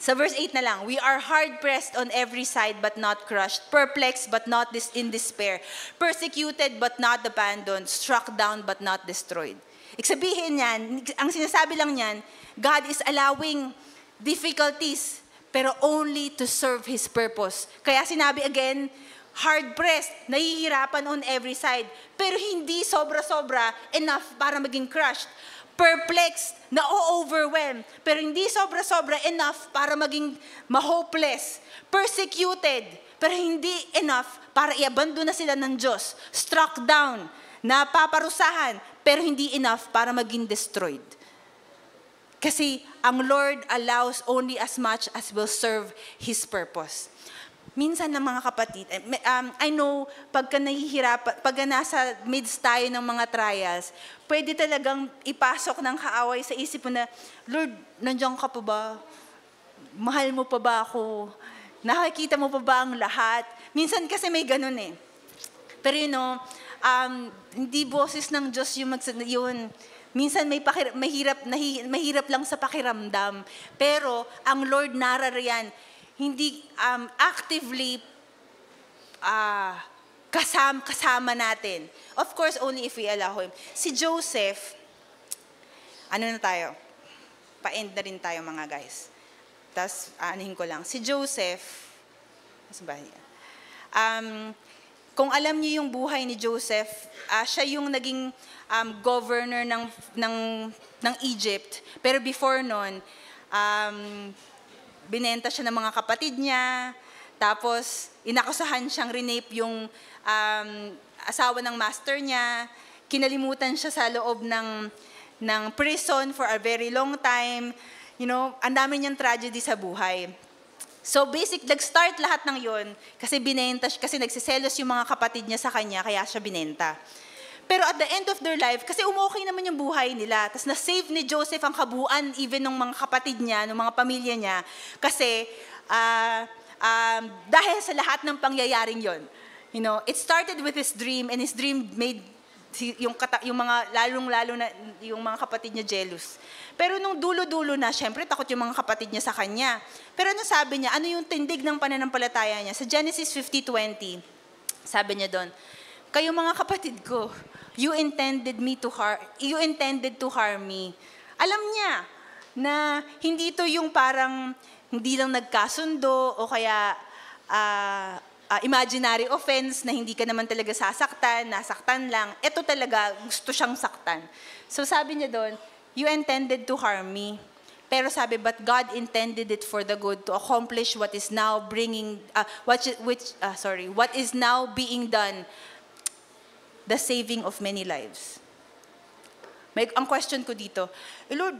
Sa verse 8 na lang, we are hard-pressed on every side but not crushed, perplexed but not in despair, persecuted but not abandoned, struck down but not destroyed. Sabihin niyan, ang sinasabi lang niyan, God is allowing difficulties pero only to serve His purpose. Kaya sinabi again, hard-pressed, nahihirapan on every side, pero hindi sobra-sobra enough para maging crushed. Perplexed, na-overwhelmed, pero hindi sobra-sobra enough para maging ma-hopeless. Persecuted, pero hindi enough para i-abandon na sila ng Diyos. Struck down, napaparusahan, pero hindi enough para maging destroyed. Kasi ang Lord allows only as much as will serve His purpose. Minsan ng mga kapatid, I know, pagka nasa midst tayo ng mga trials, pwede talagang ipasok ng kaaway sa isip mo na, Lord, nandiyan ka pa ba? Mahal mo pa ba ako? Nakikita mo pa ba ang lahat? Minsan kasi may ganun eh. Pero hindi boses ng Diyos yung yun. Minsan mahirap lang sa pakiramdam. Pero ang Lord nararayan, hindi actively kasama natin. Of course, only if we allow Him. Si Joseph, ano na tayo? Pa-end na rin tayo mga guys. Tapos, aanihin ko lang. Si Joseph, kung alam niyo yung buhay ni Joseph, siya yung naging governor ng Egypt. Pero before nun, binenta siya ng mga kapatid niya, tapos inakusahan siyang rinape yung asawa ng master niya, kinalimutan siya sa loob ng prison for a very long time. Ang dami niyang tragedy sa buhay. So nag-start lahat ng yon kasi binenta siya, kasi nagsiselos yung mga kapatid niya sa kanya, kaya siya binenta. Pero at the end of their life, kasi umokay naman yung buhay nila, tapos na-save ni Joseph ang kabuuan even ng mga kapatid niya, ng mga pamilya niya, kasi dahil sa lahat ng pangyayaring yon. It started with his dream, and his dream made yung mga lalong-lalo na yung mga kapatid niya jealous. Pero nung dulo-dulo na, syempre takot yung mga kapatid niya sa kanya. Pero ano sabi niya, ano yung tindig ng pananampalataya niya? Sa Genesis 50:20, sabi niya doon, kayo mga kapatid ko, you intended to harm me. Alam niya na hindi to yung parang hindi lang nagkasundo o kaya imaginary offense na hindi ka naman talaga nasaktan lang. Ito talaga, gusto siyang saktan. So sabi niya doon, you intended to harm me. Pero sabi, but God intended it for the good to accomplish what is now what is now being done, the saving of many lives. Ang question ko dito, Lord,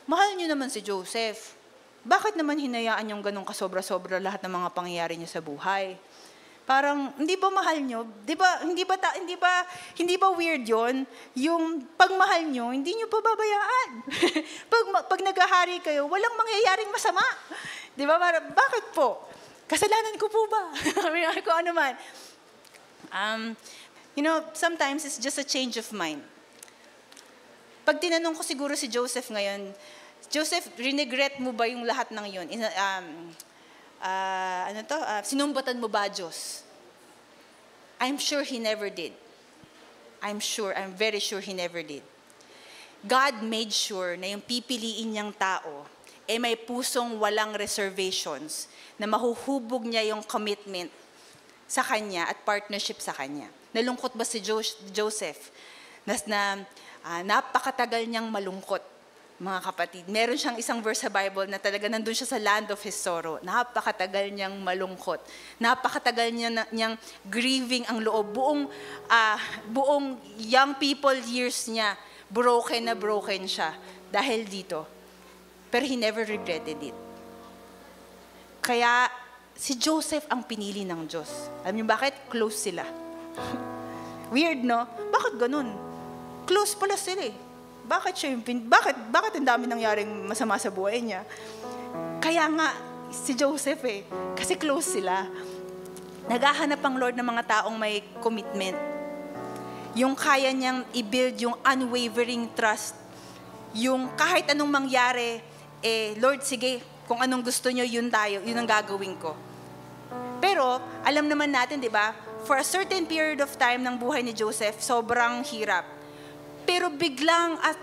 mahal niyo naman si Joseph. Bakit naman hinayaan yung ganong kasobra-sobra lahat ng mga pangyayari niya sa buhay? Parang, hindi ba mahal nyo? Hindi ba weird yon? Yung pagmahal nyo, hindi nyo pa babayaan. pag naghahari kayo, walang mangyayaring masama. Di ba? Bakit po? Kasalanan ko po ba? Kung ano man. Sometimes it's just a change of mind. Pag tinanong ko siguro si Joseph ngayon, Joseph, rinegret mo ba yung lahat ng yun? Sinumbatan mo ba Diyos? I'm sure he never did. I'm very sure he never did. God made sure na yung pipiliin niyang tao, may pusong walang reservations, na mahuhubog niya yung commitment sa kanya at partnership sa kanya. Nalungkot ba si Joseph? Napakatagal niyang malungkot, mga kapatid. Meron siyang isang verse sa Bible na talaga nandun siya sa land of his sorrow. Napakatagal niyang malungkot. Napakatagal niyang grieving ang loob. Buong young people years niya, broken siya dahil dito. Pero he never regretted it. Kaya si Joseph ang pinili ng Diyos. Alam niyo bakit? Close sila. Weird, no? Bakit ganun? Close pala sila eh. Bakit ang dami nangyaring masama sa buhay niya? Kaya nga, si Joseph kasi close sila. Naghahanap ang Lord ng mga taong may commitment. Yung kaya niyang i-build yung unwavering trust. Yung kahit anong mangyari, Lord, sige, kung anong gusto niyo, yun ang gagawin ko. Pero, alam naman natin, di ba, for a certain period of time ng buhay ni Joseph, sobrang hirap. Pero biglang at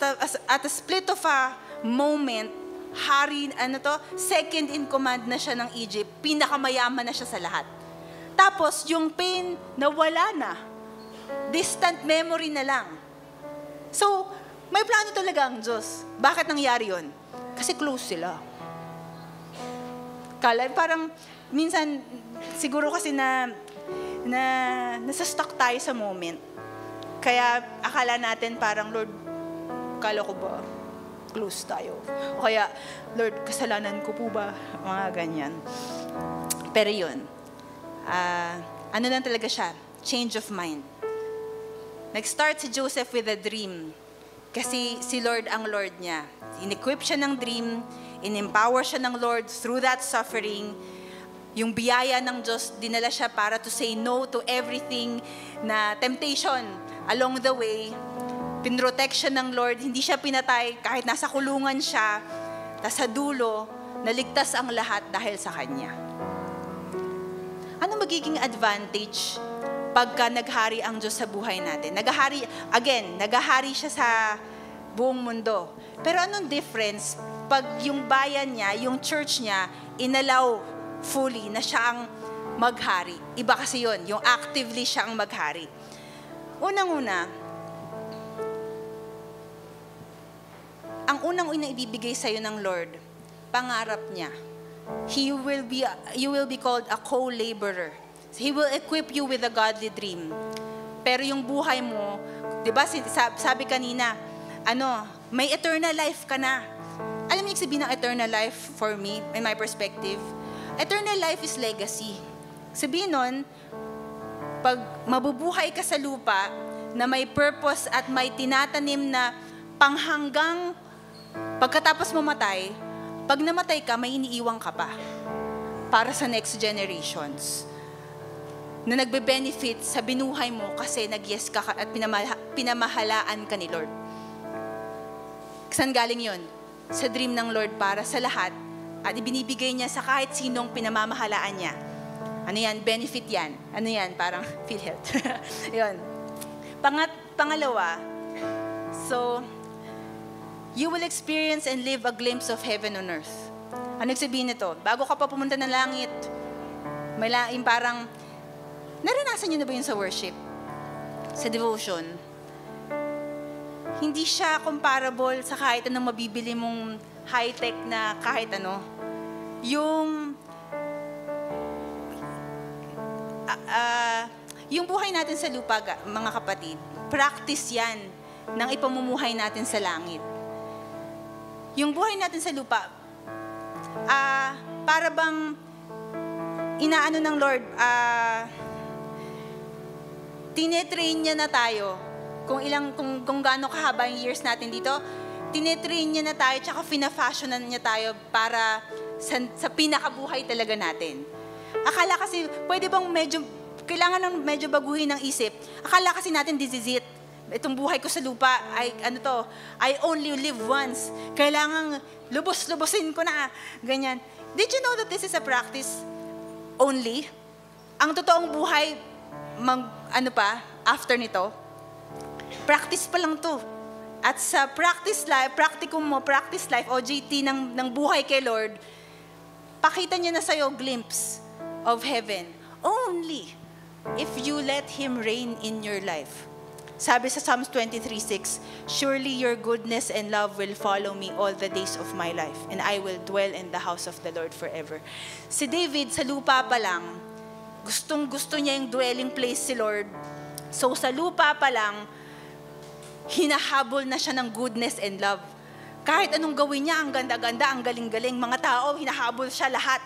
a split of a moment, second in command na siya ng Egypt, pinakamayaman na siya sa lahat. Tapos yung pain nawala na. Distant memory na lang. So, may plano talaga ang Diyos. Bakit nangyari yun? Kasi close sila. Parang minsan siguro kasi nasa-stuck tayo sa moment. Kaya akala natin parang, Lord, kala ko ba close tayo? O kaya, Lord, kasalanan ko po ba? Mga ganyan. Pero yun, ano lang talaga siya? Change of mind. Nag-start si Joseph with a dream. Kasi si Lord ang Lord niya. In-equip siya ng dream, in-empower siya ng Lord through that suffering. Yung biyaya ng Diyos, dinala siya para to say no to everything na temptation. Along the way, pinrotect siya ng Lord, hindi siya pinatay kahit nasa kulungan siya, tapos sa dulo, naligtas ang lahat dahil sa Kanya. Ano magiging advantage pagka naghari ang Diyos sa buhay natin? Naghahari siya sa buong mundo. Pero anong difference pag yung bayan niya, yung church niya, inalaw fully na siya ang maghari? Iba kasi yun, yung actively siya ang maghari. Unang-una, ang unang ibibigay sa'yo ng Lord, pangarap niya you will be called a co-laborer. He will equip you with a godly dream. Pero yung buhay mo, 'di ba, sabi kanina, may eternal life ka na. Alam niyo yung sabihin ng eternal life for me, in my perspective? Eternal life is legacy. Sabihin nun, pag mabubuhay ka sa lupa na may purpose at may tinatanim na panghanggang pagkatapos mamatay, pag namatay ka, may iniiwang ka pa para sa next generations na nagbe-benefit sa binuhay mo kasi nag-yes ka at pinamahalaan ka ni Lord. Saan galing yun? Sa dream ng Lord para sa lahat at ibinibigay niya sa kahit sinong pinamamahalaan niya. Ano yan? Benefit yan. Ano yan? Parang PhilHealth. Yun. Pangalawa, so, you will experience and live a glimpse of heaven on earth. Ano sabihin nito? Bago ka pa pumunta ng langit, may parang, naranasan niyo na ba yun sa worship? Sa devotion? Hindi siya comparable sa kahit anong mabibili mong high-tech na kahit ano. Yung buhay natin sa lupa, mga kapatid, practice yan ng ipamumuhay natin sa langit. Yung buhay natin sa lupa, para bang inaano ng Lord, tinetrain niya na tayo. Kung gaano kahaba yung years natin dito, tinetrain niya na tayo, tsaka fina-fashionan niya tayo para sa pinakabuhay talaga natin. Akala kasi, pwede bang kailangan ng medyo baguhin ng isip. Akala kasi natin, this is it. Itong buhay ko sa lupa, I only live once. Kailangan lubos-lubosin ko na. Ganyan. Did you know that this is a practice only? Ang totoong buhay, after nito, practice pa lang to. At sa practice life, OJT ng buhay kay Lord, pakita niya na sa'yo glimpse of heaven. Only if you let Him reign in your life. Sabi sa Psalms 23:6, surely your goodness and love will follow me all the days of my life, and I will dwell in the house of the Lord forever. Si David, sa lupa pa lang, gustong-gusto niya yung dwelling place si Lord. So sa lupa pa lang, hinahabol na siya ng goodness and love. Kahit anong gawin niya, ang ganda-ganda, ang galing-galing. Mga tao, hinahabol siya lahat.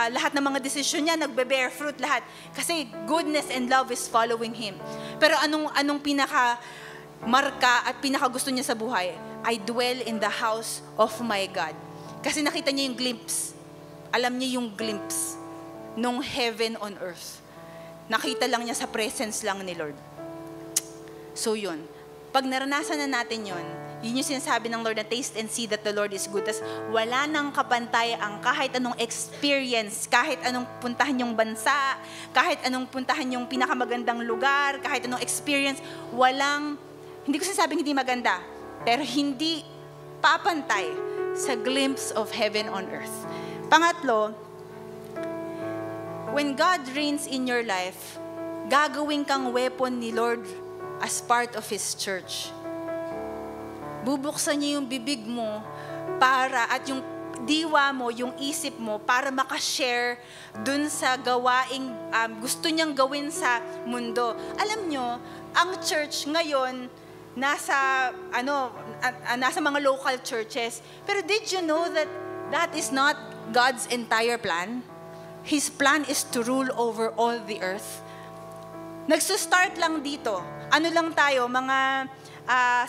Lahat ng mga desisyon niya, nagbe-bear fruit lahat. Kasi goodness and love is following him. Pero anong pinaka-marka at pinaka-gusto niya sa buhay? I dwell in the house of my God. Kasi nakita niya yung glimpse. Alam niya yung glimpse nung heaven on earth. Nakita lang niya sa presence lang ni Lord. So yun. Pag naranasan na natin yun yung sinasabi ng Lord na taste and see that the Lord is good. Tas wala nang kapantay ang kahit anong experience, kahit anong puntahan yung bansa, kahit anong puntahan yung pinakamagandang lugar, kahit anong experience, hindi ko sinasabing hindi maganda, pero hindi papantay sa glimpse of heaven on earth. Pangatlo, when God reigns in your life, gagawin kang weapon ni Lord as part of His church. Bubuksan niya yung bibig mo at yung diwa mo, yung isip mo, para makashare dun sa gawaing gusto niyang gawin sa mundo. Alam nyo, ang church ngayon, nasa mga local churches. Pero did you know that that is not God's entire plan? His plan is to rule over all the earth. Nagsa-start lang dito. Ano lang tayo, mga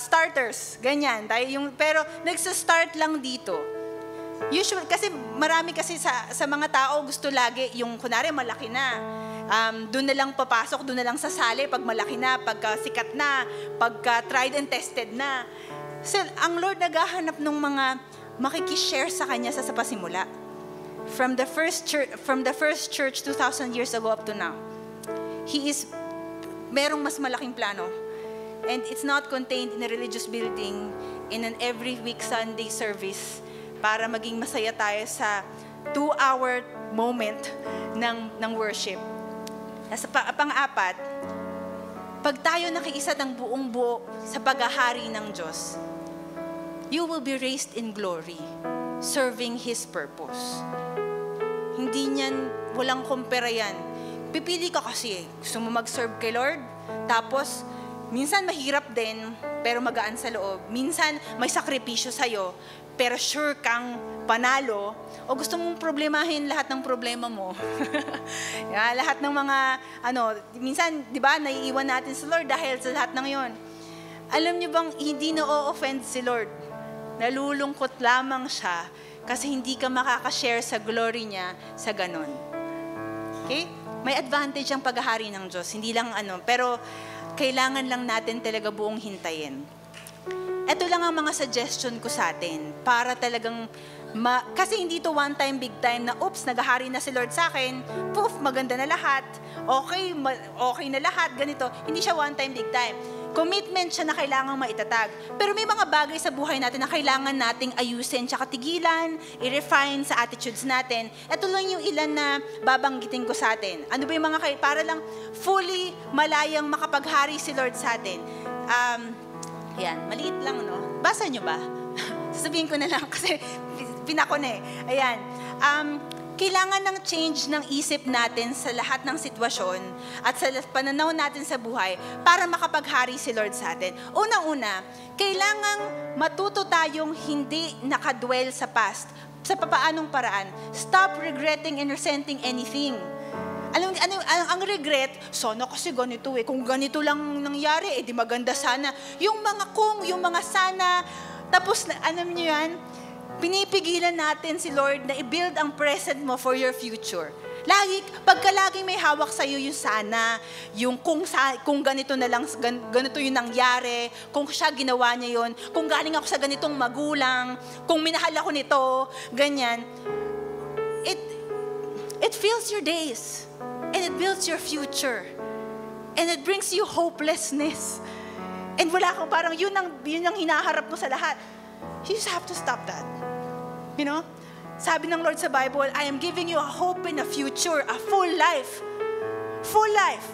starters, ganyan. Pero nagsa-start lang dito. Usually, kasi marami kasi sa mga tao gusto lagi, yung kunwari malaki na, doon na lang papasok, doon na lang sasali pag malaki na, pagka sikat na, pagka tried and tested na. So, ang Lord naghahanap ng mga makikishare sa Kanya sa pasimula. From the first church 2,000 years ago up to now, merong mas malaking plano. And it's not contained in a religious building, in an every week Sunday service, para maging masaya tayo sa 2-hour moment ng worship. Pang-apat, pag tayo nakiisa ng buong buo sa paghahari ng Diyos, you will be raised in glory. serving His purpose. Hindi niyan, walang kumpara yan. Pipili ka kasi, gusto mo mag-serve kay Lord, tapos, minsan mahirap din, pero magaan sa loob. Minsan may sakripisyo sa'yo, pero sure kang panalo, o gusto mong problemahin lahat ng problema mo. Lahat ng mga, minsan, di ba, naiiwan natin si Lord dahil sa lahat ng yon. Alam niyo bang, hindi na-o-offend si Lord. Nalulungkot lamang siya kasi hindi ka makakashare sa glory niya sa ganon. Okay? May advantage ang paghahari ng Diyos. Hindi lang pero kailangan lang natin talaga buong hintayin. Ito lang ang mga suggestion ko sa atin para talagang, kasi hindi to one time, big time na, oops, naghahari na si Lord sa akin, poof, maganda na lahat, okay na lahat, ganito. Hindi siya one time, big time. Commitment siya na kailangang maitatag. Pero may mga bagay sa buhay natin na kailangan nating ayusin tsaka tigilan, i-refine sa attitudes natin. Ito lang yung ilan na babanggitin ko sa atin. Ano ba yung mga para lang fully malayang makapaghari si Lord sa atin. Ayan, maliit lang, no? Basa nyo ba? Sasabihin ko na lang kasi pinako na eh. Ayan. Kailangan ng change ng isip natin sa lahat ng sitwasyon at sa pananaw natin sa buhay para makapaghari si Lord sa atin. Unang-una, kailangang matuto tayong hindi nakadwell sa past. Sa papaanong paraan? Stop regretting and resenting anything. Ang regret, sana kasi ganito eh. Kung ganito lang nangyari, di maganda sana. Yung mga yung mga sana, tapos alam niyo yan, pinipigilan natin si Lord na i-build ang present mo for your future. Pagka laging may hawak sa'yo yung sana, yung kung ganito na lang, ganito yung nangyari, kung siya ginawa niya yun, kung galing ako sa ganitong magulang, kung minahal ako nito, ganyan, it fills your days, and it builds your future, and it brings you hopelessness. And wala kang parang yun ang hinaharap mo sa lahat. You just have to stop that. You know? Sabi ng Lord sa Bible, I am giving you a hope in a future, a full life. Full life.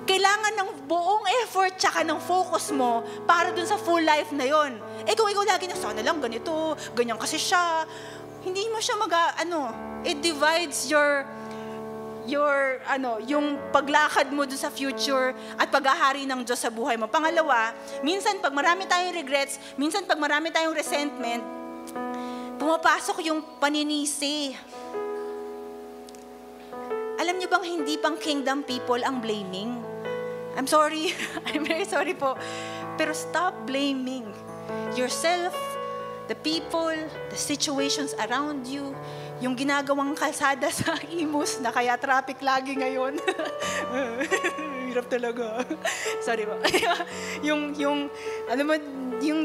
Kailangan ng buong effort tsaka ng focus mo para dun sa full life na yon. Kung ikaw lagi na, sana lang ganito, ganyan kasi siya, hindi mo siya it divides yung paglakad mo dun sa future at paghahari ng Diyos sa buhay mo. Pangalawa, minsan pag marami tayong regrets, minsan pag marami tayong resentment, pumapasok yung paninisi. Alam niyo bang hindi pang kingdom people ang blaming? I'm sorry. I'm very sorry po. Pero stop blaming yourself, the people, the situations around you, yung ginagawang kalsada sa Imus na kaya traffic lagi ngayon. Hirap talaga. Sorry po. yung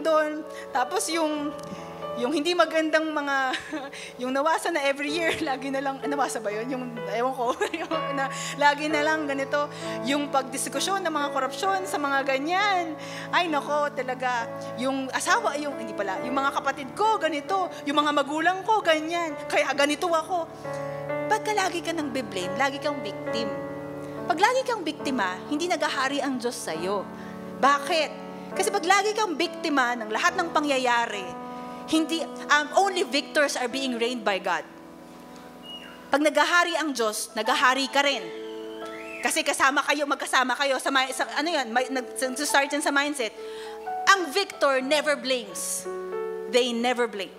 doon, tapos yung hindi magandang mga, yung nawasa na every year, lagi na lang, nawasa ba yun? Yung, ewan ko, na lagi na lang ganito, yung pagdiskusyon ng mga korupsyon sa mga ganyan. Ay, nako, talaga, yung asawa, yung mga kapatid ko, ganito, yung mga magulang ko, ganyan, kaya ganito ako. Pagka lagi ka nang be-blame, lagi kang victim. Pag lagi kang biktima, hindi naghahari ang Diyos sa'yo. Bakit? Kasi pag lagi kang biktima ng lahat ng pangyayari, only victors are being reigned by God. Pag naghahari ang Diyos, naghahari ka rin. Kasi magkasama kayo start yan sa mindset. Ang victor never blames. They never blame.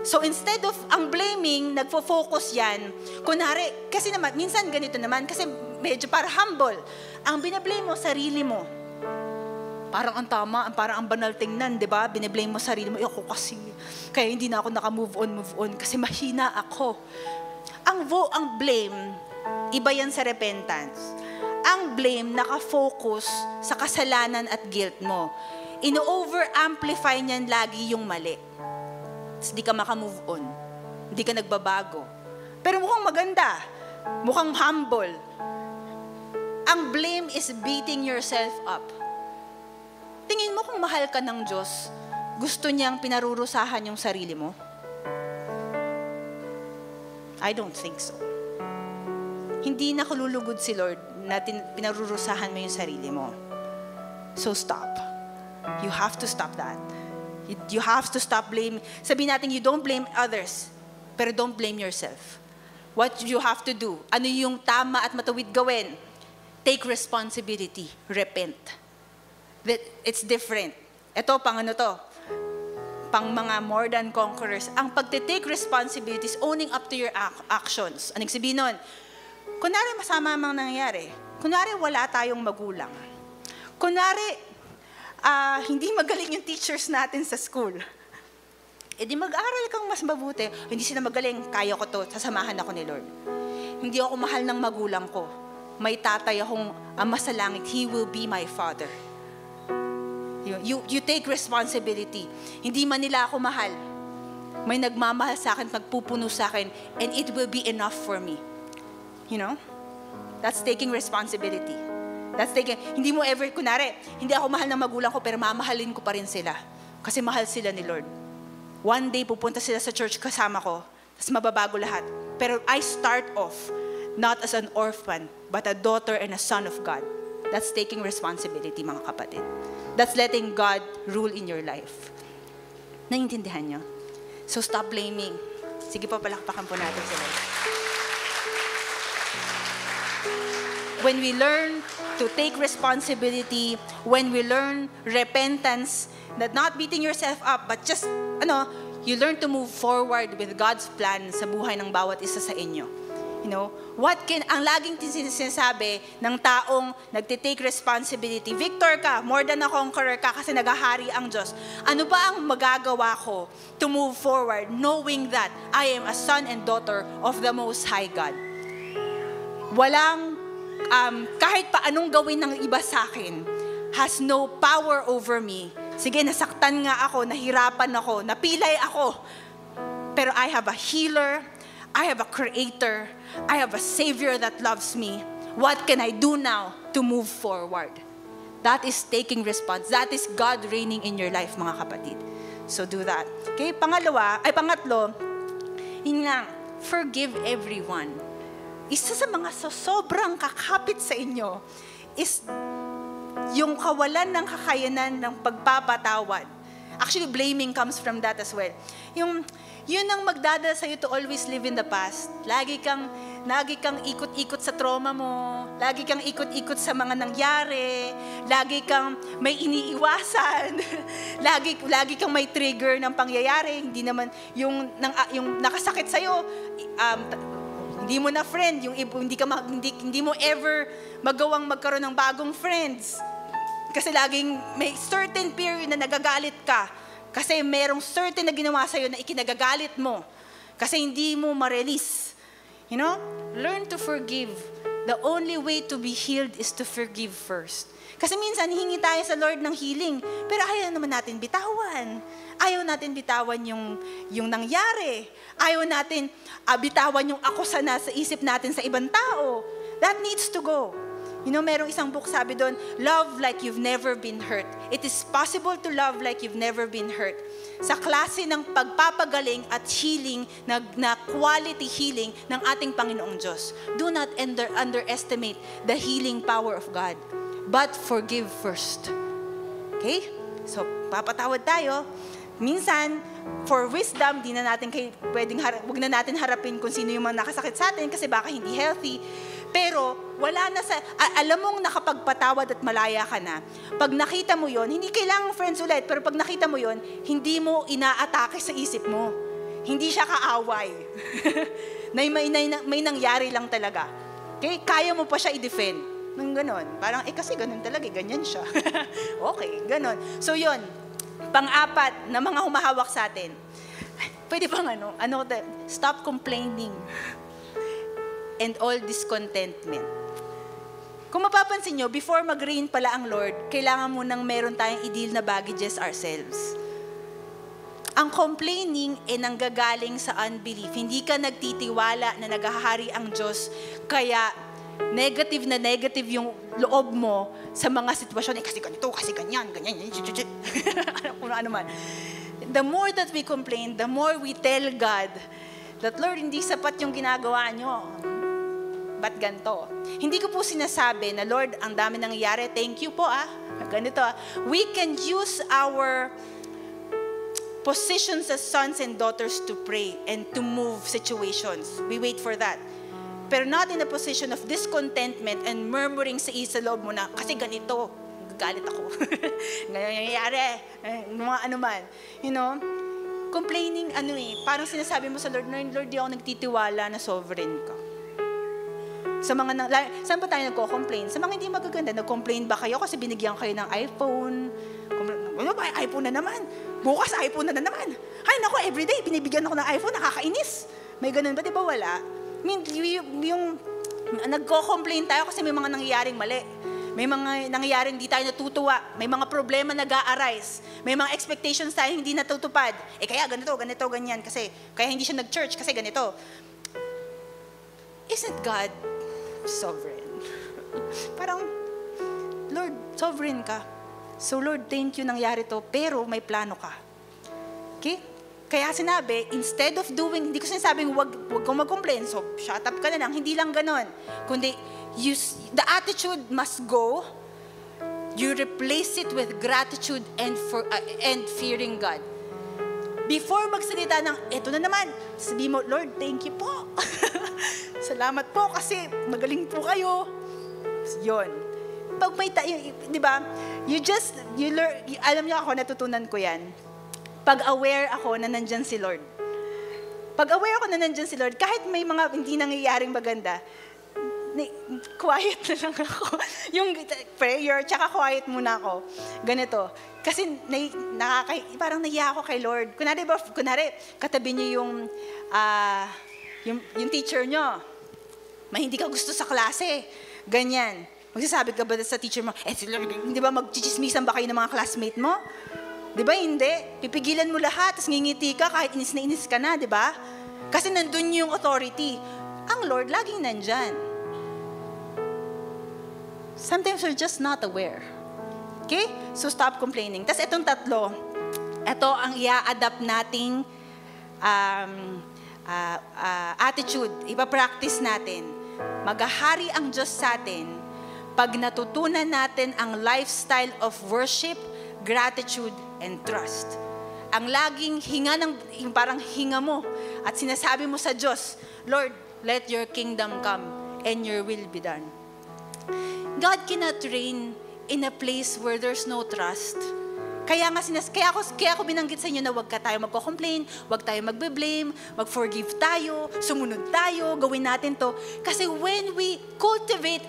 So instead of ang blaming, nagfo-focus yan. Kunwari, kasi naman, minsan ganito naman, kasi medyo para humble. Ang binablame mo, sarili mo. Parang ang tama, parang ang banal tingnan, di ba? Bine-blame mo sarili mo, ako kasi, kaya hindi na ako naka-move on, kasi mahina ako. Ang blame, iba yan sa repentance. Ang blame, naka-focus sa kasalanan at guilt mo. Ino-over-amplify niyan lagi yung mali. Hindi ka maka-move on. Hindi ka nagbabago. Pero mukhang maganda. Mukhang humble. Ang blame is beating yourself up. Tingin mo kung mahal ka ng Diyos, gusto niyang pinarurusahan yung sarili mo? I don't think so. Hindi nakululugod si Lord na pinarurusahan mo yung sarili mo. So stop. You have to stop that. You have to stop blaming. Sabihin natin, you don't blame others, pero don't blame yourself. What you have to do, ano yung tama at matuwid gawin? Take responsibility. Repent. It's different. Ito, pang ano to? Pang mga more than conquerors. Ang pagte-take responsibility is owning up to your actions. Anong sabihin nun? Kunwari masama mang nangyayari. Kunwari wala tayong magulang. Kunwari, hindi magaling yung teachers natin sa school. E di mag-aral kang mas mabuti. Hindi sila magaling, kaya ko to, sasamahan ako ni Lord. Hindi ako mahal ng magulang ko. May tatay akong ama sa langit. He will be my father. You take responsibility. Hindi man nila ako mahal. May nagmamahal sa akin, magpupuno sa akin, and it will be enough for me. You know? That's taking responsibility. Hindi mo ever, kunwari, hindi ako mahal ng magulang ko, pero mamahalin ko pa rin sila. Kasi mahal sila ni Lord. One day, pupunta sila sa church kasama ko, tapos mababago lahat. Pero I start off, not as an orphan, but a daughter and a son of God. That's taking responsibility, mga kapatid. That's letting God rule in your life. Naiintindihan nyo? So stop blaming. Sige po, palakpakan po natin sila. When we learn to take responsibility, when we learn repentance, that not beating yourself up, but just, you learn to move forward with God's plan sa buhay ng bawat isa sa inyo. Ang laging sinasabi ng taong nagtitake responsibility, victor ka, more than a conqueror ka kasi naghahari ang Diyos. Ano ba ang magagawa ko to move forward knowing that I am a son and daughter of the Most High God? Walang, kahit pa anong gawin ng iba sa akin, has no power over me. Sige, nasaktan nga ako, nahirapan ako, napilay ako. Pero I have a healer, I have a creator, I have a savior that loves me. What can I do now to move forward? That is taking response. That is God reigning in your life, mga kapatid. So do that. Okay, pangatlo, yun lang, forgive everyone. Isa sa mga sobrang kakapit sa inyo is yung kawalan ng kakayanan ng pagpapatawad. Actually, blaming comes from that as well. Yun ang magdadala sa'yo to always live in the past. Lagi kang ikot-ikot sa trauma mo, lagi kang ikot-ikot sa mga nangyari, lagi kang may iniiwasan, lagi kang may trigger ng pangyayari, hindi naman yung nakasakit sa'yo, hindi mo na friend, hindi mo ever magawang magkaroon ng bagong friends. Kasi laging may certain period na nagagalit ka. Kasi merong certain na ginawa sa'yo na ikinagagalit mo. Kasi hindi mo ma-release. Learn to forgive. The only way to be healed is to forgive first. Kasi minsan, hingi tayo sa Lord ng healing. Pero ayaw naman natin bitawan. Ayaw natin bitawan yung nangyari. Ayaw natin bitawan yung ako sa nasa isip natin sa ibang tao. That needs to go. Merong isang book sabi doon, love like you've never been hurt. It is possible to love like you've never been hurt. Sa klase ng pagpapagaling at healing, na quality healing ng ating Panginoong Diyos. Do not underestimate the healing power of God. But forgive first. Okay? So, papatawad tayo. Minsan, for wisdom, wag na natin harapin kung sino yung mga nakasakit sa atin kasi baka hindi healthy. Pero, alam mong nakapagpatawad at malaya ka na. Pag nakita mo yon, hindi kailangang friends ulit, pero pag nakita mo yon, hindi mo inaatake sa isip mo. Hindi siya kaaway. may nangyari lang talaga. Okay? Kaya mo pa siya i-defend. Nang ganon. Parang, kasi ganon talaga, ganyan siya. Okay, ganon. So yon, pang-apat na mga humahawak sa atin. Pwede bang stop complaining and all discontentment. Kung mapapansin nyo, before mag-reign pala ang Lord, kailangan mo nang meron tayong i-deal na baggages ourselves. Ang complaining nanggagaling sa unbelief. Hindi ka nagtitiwala na naghahari ang Diyos, kaya negative na negative yung loob mo sa mga sitwasyon. Kasi ganito, kasi ganyan. Ano man. The more that we complain, the more we tell God that, Lord, hindi sapat yung ginagawa nyo. Ba't ganito? Hindi ko po sinasabi na, Lord, ang dami nangyayari, thank you po ganito We can use our positions as sons and daughters to pray and to move situations. We wait for that. Pero not in a position of discontentment and murmuring sa loob mo na, kasi ganito, galit ako. Nangyayari, mga ano man. You know, complaining, parang sinasabi mo sa Lord, Lord, di ako nagtitiwala na sovereign ka. Saan ba tayo nagko-complain? Sa mga hindi magaganda, nag-complain ba kayo kasi binigyan kayo ng iPhone? Ano ba, iPhone na naman? Bukas iPhone na naman. Ay, naku, everyday, binibigyan ako ng iPhone, nakakainis. May ganun ba? Di ba wala? I mean, yung nagko-complain tayo kasi may mga nangyayaring mali. May mga nangyayaring hindi tayo natutuwa. May mga problema nag-a-arise. May mga expectations tayo hindi natutupad. Kaya ganito, ganyan. Kasi, kaya hindi siya nag-church kasi ganito. Isn't God sovereign? Parang, Lord, sovereign ka. So Lord, thank you nangyari to, pero may plano ka. Okay? Kaya sinabi, instead of doing, hindi ko sinasabing wag kang mag-complain, so shut up ka na lang, hindi lang ganon. Kundi, the attitude must go, you replace it with gratitude and fearing God. Before magsalita ng, eto na naman, sabi mo, Lord, thank you po. Salamat po kasi magaling po kayo. Yun. Pag may di ba, you learn, alam niyo ako, natutunan ko yan. Pag aware ako na nandyan si Lord. Pag aware ako na nandyan si Lord, kahit may mga hindi nangyayaring maganda, quiet na lang ako. Yung prayer, tsaka quiet muna ako. Ganito. Kasi parang nahiya ako kay Lord. Kunwari, katabi niyo yung teacher niyo. Hindi ka gusto sa klase. Ganyan. Magsasabi ka ba sa teacher mo, di ba magchichismisan ba kayo ng mga classmate mo? Di ba hindi? Pipigilan mo lahat, tapos ngingiti ka kahit inis na inis ka na, di ba? Kasi nandun yung authority. Ang Lord laging nandyan. Sometimes we're just not aware. Okay? So stop complaining. Tapos itong tatlo, ito ang i-adapt nating attitude, ipapractice natin. Maghahari ang Diyos sa atin pag natutunan natin ang lifestyle of worship, gratitude, and trust. Ang laging yung parang hinga mo at sinasabi mo sa Diyos, Lord, let your kingdom come and your will be done. God cannot reign in a place where there's no trust. Kaya ako binanggit sa inyo na huwag tayo magko-complain, huwag tayo magbe-blame, mag-forgive tayo, sumunod tayo, gawin natin to. Kasi when we cultivate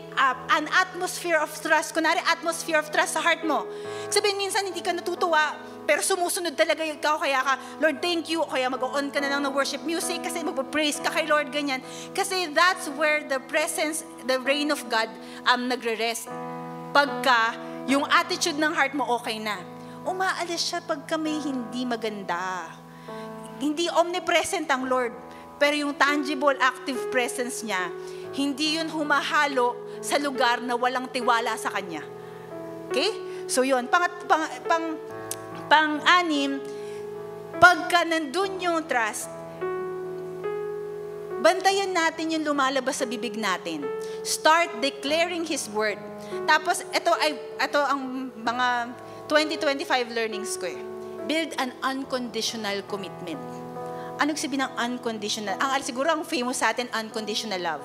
an atmosphere of trust, kunwari atmosphere of trust sa heart mo, sabihin minsan hindi ka natutuwa, pero sumusunod talaga ikaw, kaya ka, Lord, thank you, kaya mag-on ka na lang ng worship music, kasi mag-praise ka kay Lord, ganyan. Kasi that's where the presence, the reign of God nagre-rest. Pagka yung attitude ng heart mo okay na. Umaalis siya pagka may hindi maganda. Hindi omnipresent ang Lord, pero yung tangible, active presence niya, hindi yun humahalo sa lugar na walang tiwala sa Kanya. Okay? So yun. Pang-anim, pagka nandun yung trust, bantayan natin yung lumalabas sa bibig natin. Start declaring His word. Tapos, ito ang mga 2025 learnings ko eh. Build an unconditional commitment. Anong sabihin ng unconditional? Siguro ang famous sa atin, unconditional love.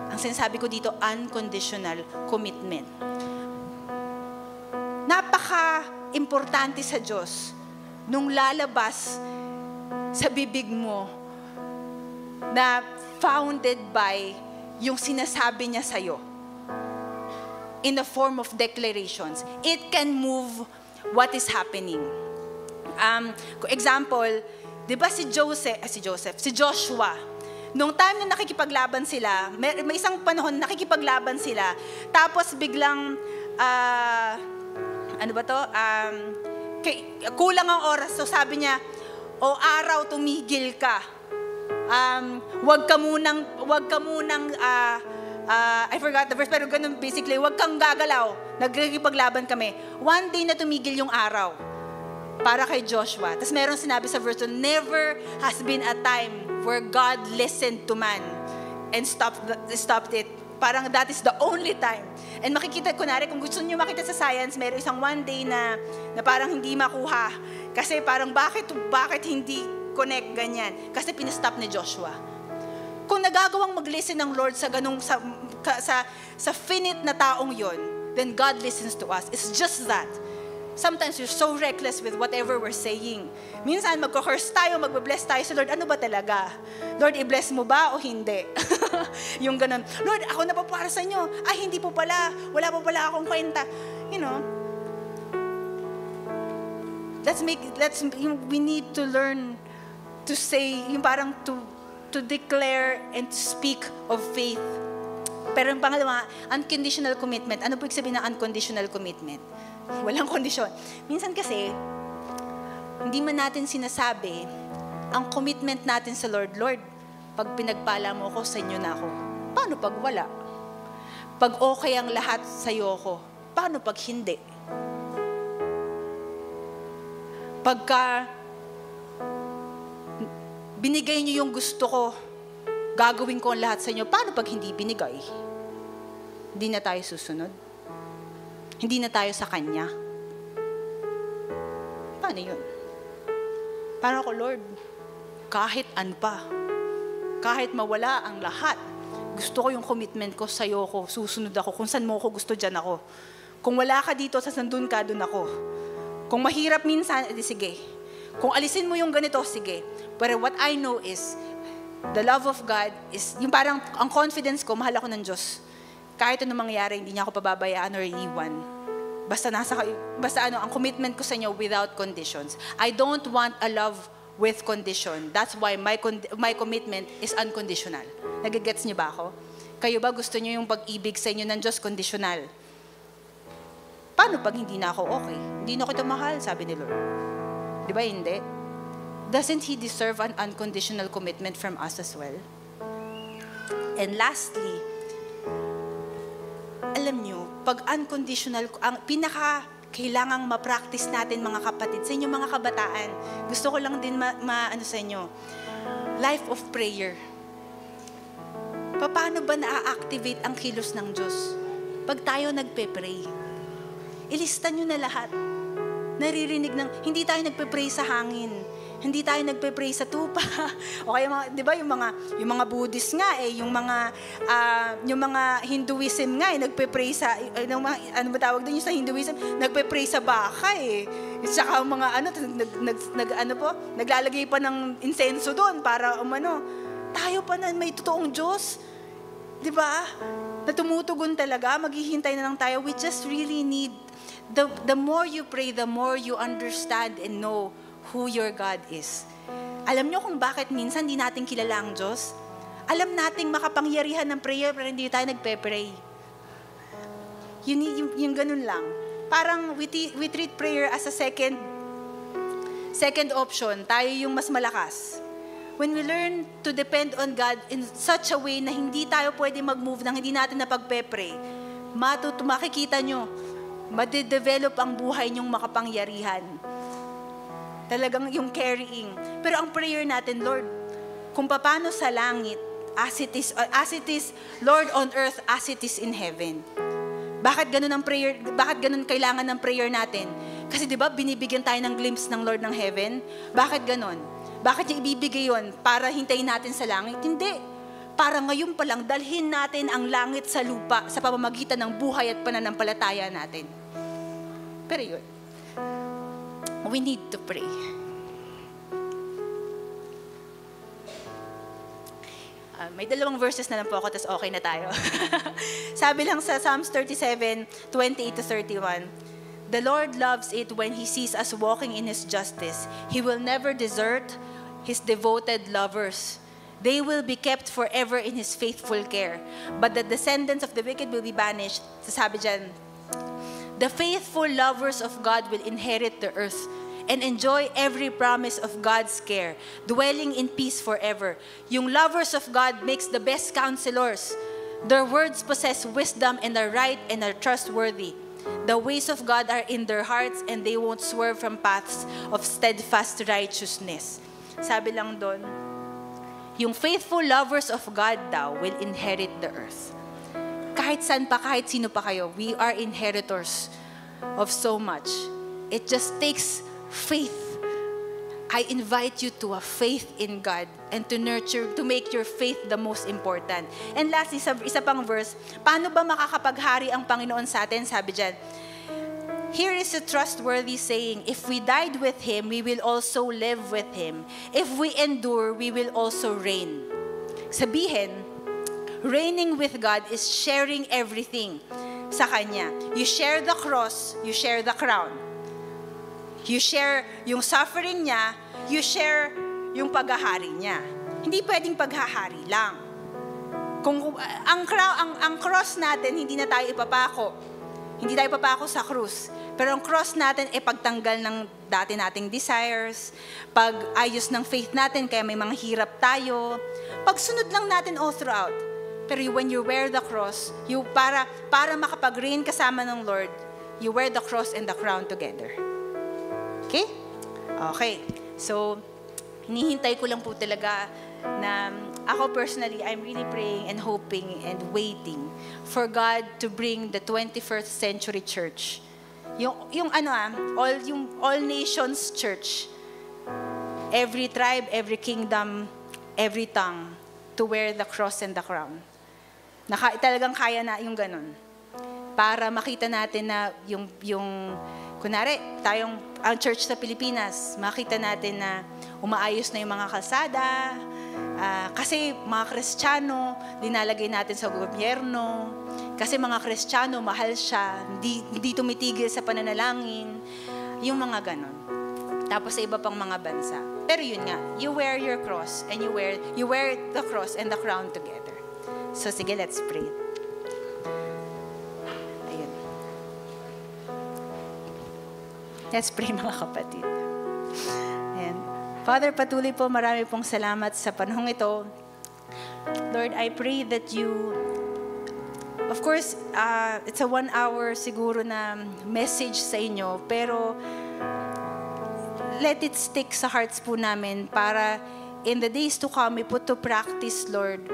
Ang sinasabi ko dito, unconditional commitment. Napaka-importante sa Diyos nung lalabas sa bibig mo na founded by yung sinasabi niya sa'yo. In the form of declarations. It can move what is happening. Example, di ba si Joshua, nung time na nakikipaglaban sila, may isang panahon nakikipaglaban sila, tapos biglang, kulang ang oras, so sabi niya, o araw, tumigil ka. Wag ka munang, I forgot the verse, pero ganun basically, wag kang gagalaw, nagkikipaglaban kami. One day na tumigil yung araw, para kay Joshua. Tapos meron sinabi sa verse, never has been a time where God listened to man and stopped it Parang that is the only time. And makikita, kunwari, kung gusto niyo makita sa science, meron isang one day na parang hindi makuha. Kasi parang bakit hindi connect ganyan? Kasi pinastop ni Joshua. Kung nagagawang mag-listen ng Lord sa ganung sa finite na taong yon, then God listens to us. It's just that. Sometimes we're so reckless with whatever we're saying. Minsan magko-curse tayo, magbe-bless tayo sa Lord. Ano ba talaga? Lord, i-bless mo ba o hindi? Yung ganun. Lord, ako na po para sa inyo. Ay, hindi po pala. Wala po pala akong kwenta. You know, we need to learn to say, yung parang to declare and to speak of faith. Pero yung pangalawa, unconditional commitment. Ano po ibig sabihin ng unconditional commitment? Walang kondisyon. Minsan kasi, hindi man natin sinasabi, ang commitment natin sa Lord, Lord, pag pinagpala mo ako, sa inyo na ako. Paano pag wala? Pag okay ang lahat sa'yo ko, paano pag hindi? Pagka binigay niyo yung gusto ko, gagawin ko ang lahat sa inyo, paano pag hindi binigay? Hindi na tayo susunod? Hindi na tayo sa Kanya? Paano yun? Paano ako, Lord? Kahit ano pa, kahit mawala ang lahat, gusto ko yung commitment ko sa'yo ko, susunod ako, kung saan mo ko gusto, dyan ako. Kung wala ka dito, sasandun ka, dun ako. Kung mahirap minsan, edi sige. Kung alisin mo yung ganito, sige. Pero what I know is, the love of God is, yung parang, ang confidence ko, mahal ako ng Diyos. Kahit anong mangyari, hindi niya ako pababayaan or iiwan. Basta ang commitment ko sa inyo without conditions. I don't want a love with condition. That's why my commitment is unconditional. Nagigets niyo ba ako? Kayo ba gusto niyo yung pag-ibig sa inyo ng Diyos conditional? Paano pag hindi na ako okay? Hindi na kita mahal, sabi ni Lord. Di ba hindi? Doesn't He deserve an unconditional commitment from us as well? And lastly, alam nyo, pag unconditional, ang kailangang ma-practice natin mga kapatid, sa inyo mga kabataan, gusto ko lang din sa inyo, life of prayer. Paano ba na-activate ang kilos ng Diyos? Pag tayo nagpe-pray, ilista nyo na lahat. Naririnig hindi tayo nagpe-pray sa hangin. Hindi tayo nagpe-pray sa tupa. O kaya, di ba, yung mga Buddhist nga, yung mga Hinduism nga, nagpe-pray sa, ano ba tawag doon yung sa Hinduism? Nagpe-pray sa baka, At saka mga, naglalagay pa ng insenso doon para, tayo pa na may totoong Diyos. Di ba? Na tumutugon talaga, maghihintay na lang tayo. We just really need, the more you pray, the more you understand and know who your God is. Alam nyo kung bakit minsan di natin kilala ang Diyos? Alam nating makapangyarihan ng prayer pero hindi tayo nagpe-pray. Yung ganun lang. Parang we treat prayer as a second option. Tayo yung mas malakas. When we learn to depend on God in such a way na hindi tayo pwede mag-move nang hindi natin napagpe-pray, makikita nyo, made-develop ang buhay nyong makapangyarihan. Talagang yung carrying. Pero ang prayer natin, Lord, kung paano sa langit, as it is, Lord, on earth, as it is in heaven. Bakit ganun ang prayer? Bakit ganun kailangan ng prayer natin? Kasi di ba binibigyan tayo ng glimpse ng Lord ng heaven? Bakit ganun? Bakit niya ibibigay yun? Para hintayin natin sa langit? Hindi. Para ngayon pa lang, dalhin natin ang langit sa lupa sa pamamagitan ng buhay at pananampalataya natin. Pero yun, we need to pray. May dalawang verses na lang po ako, tas okay na tayo. Sabi lang sa Psalms 37, 28-31, the Lord loves it when He sees us walking in His justice. He will never desert His devoted lovers. They will be kept forever in His faithful care. But the descendants of the wicked will be banished. Sabi dyan, the faithful lovers of God will inherit the earth and enjoy every promise of God's care, dwelling in peace forever. Yung lovers of God makes the best counselors. Their words possess wisdom and are right and are trustworthy. The ways of God are in their hearts and they won't swerve from paths of steadfast righteousness. Sabi lang doon, yung faithful lovers of God daw will inherit the earth. kahit saan pa, kahit sino pa kayo, we are inheritors of so much. It just takes faith. I invite you to a faith in God and to nurture, to make your faith the most important. And lastly, isa pang verse, paano ba makakapaghari ang Panginoon sa atin? Sabi dyan, here is a trustworthy saying, if we died with Him, we will also live with Him. If we endure, we will also reign. Sabihin, reigning with God is sharing everything sa Kanya. You share the cross, you share the crown. You share yung suffering niya, you share yung paghahari niya. Hindi pwedeng paghahari lang. Kung ang cross natin, hindi na tayo ipapako. Hindi tayo ipapako sa krus. Pero ang cross natin ay pagtanggal ng dati nating desires, pag-ayos ng faith natin, kaya may mga hirap tayo. Pagsunod lang natin all throughout. Pero when you wear the cross, para makapag-reign kasama ng Lord, you wear the cross and the crown together. Okay? Okay. So, hinihintay ko lang po talaga na ako personally, I'm really praying and hoping and waiting for God to bring the 21st century church. Yung all nations church. Every tribe, every kingdom, every tongue to wear the cross and the crown. Talagang kaya na yung ganun. Para makita natin na yung kunwari, ang church sa Pilipinas, makita natin na umaayos na yung mga kalsada, kasi mga Kristiyano, dinalagay natin sa gobyerno, kasi mga Kristiyano, mahal siya, hindi tumitigil sa pananalangin, yung mga ganon. Tapos sa iba pang mga bansa. Pero yun nga, you wear your cross, and you wear the cross and the crown together. So sige, let's pray. Ayun. Let's pray mga kapatid. And Father, patuloy po, marami pong salamat sa panahong ito. Lord, I pray that you, of course, it's a 1 hour siguro na message sa inyo, pero let it stick sa hearts po namin para in the days to come, we put to practice, Lord,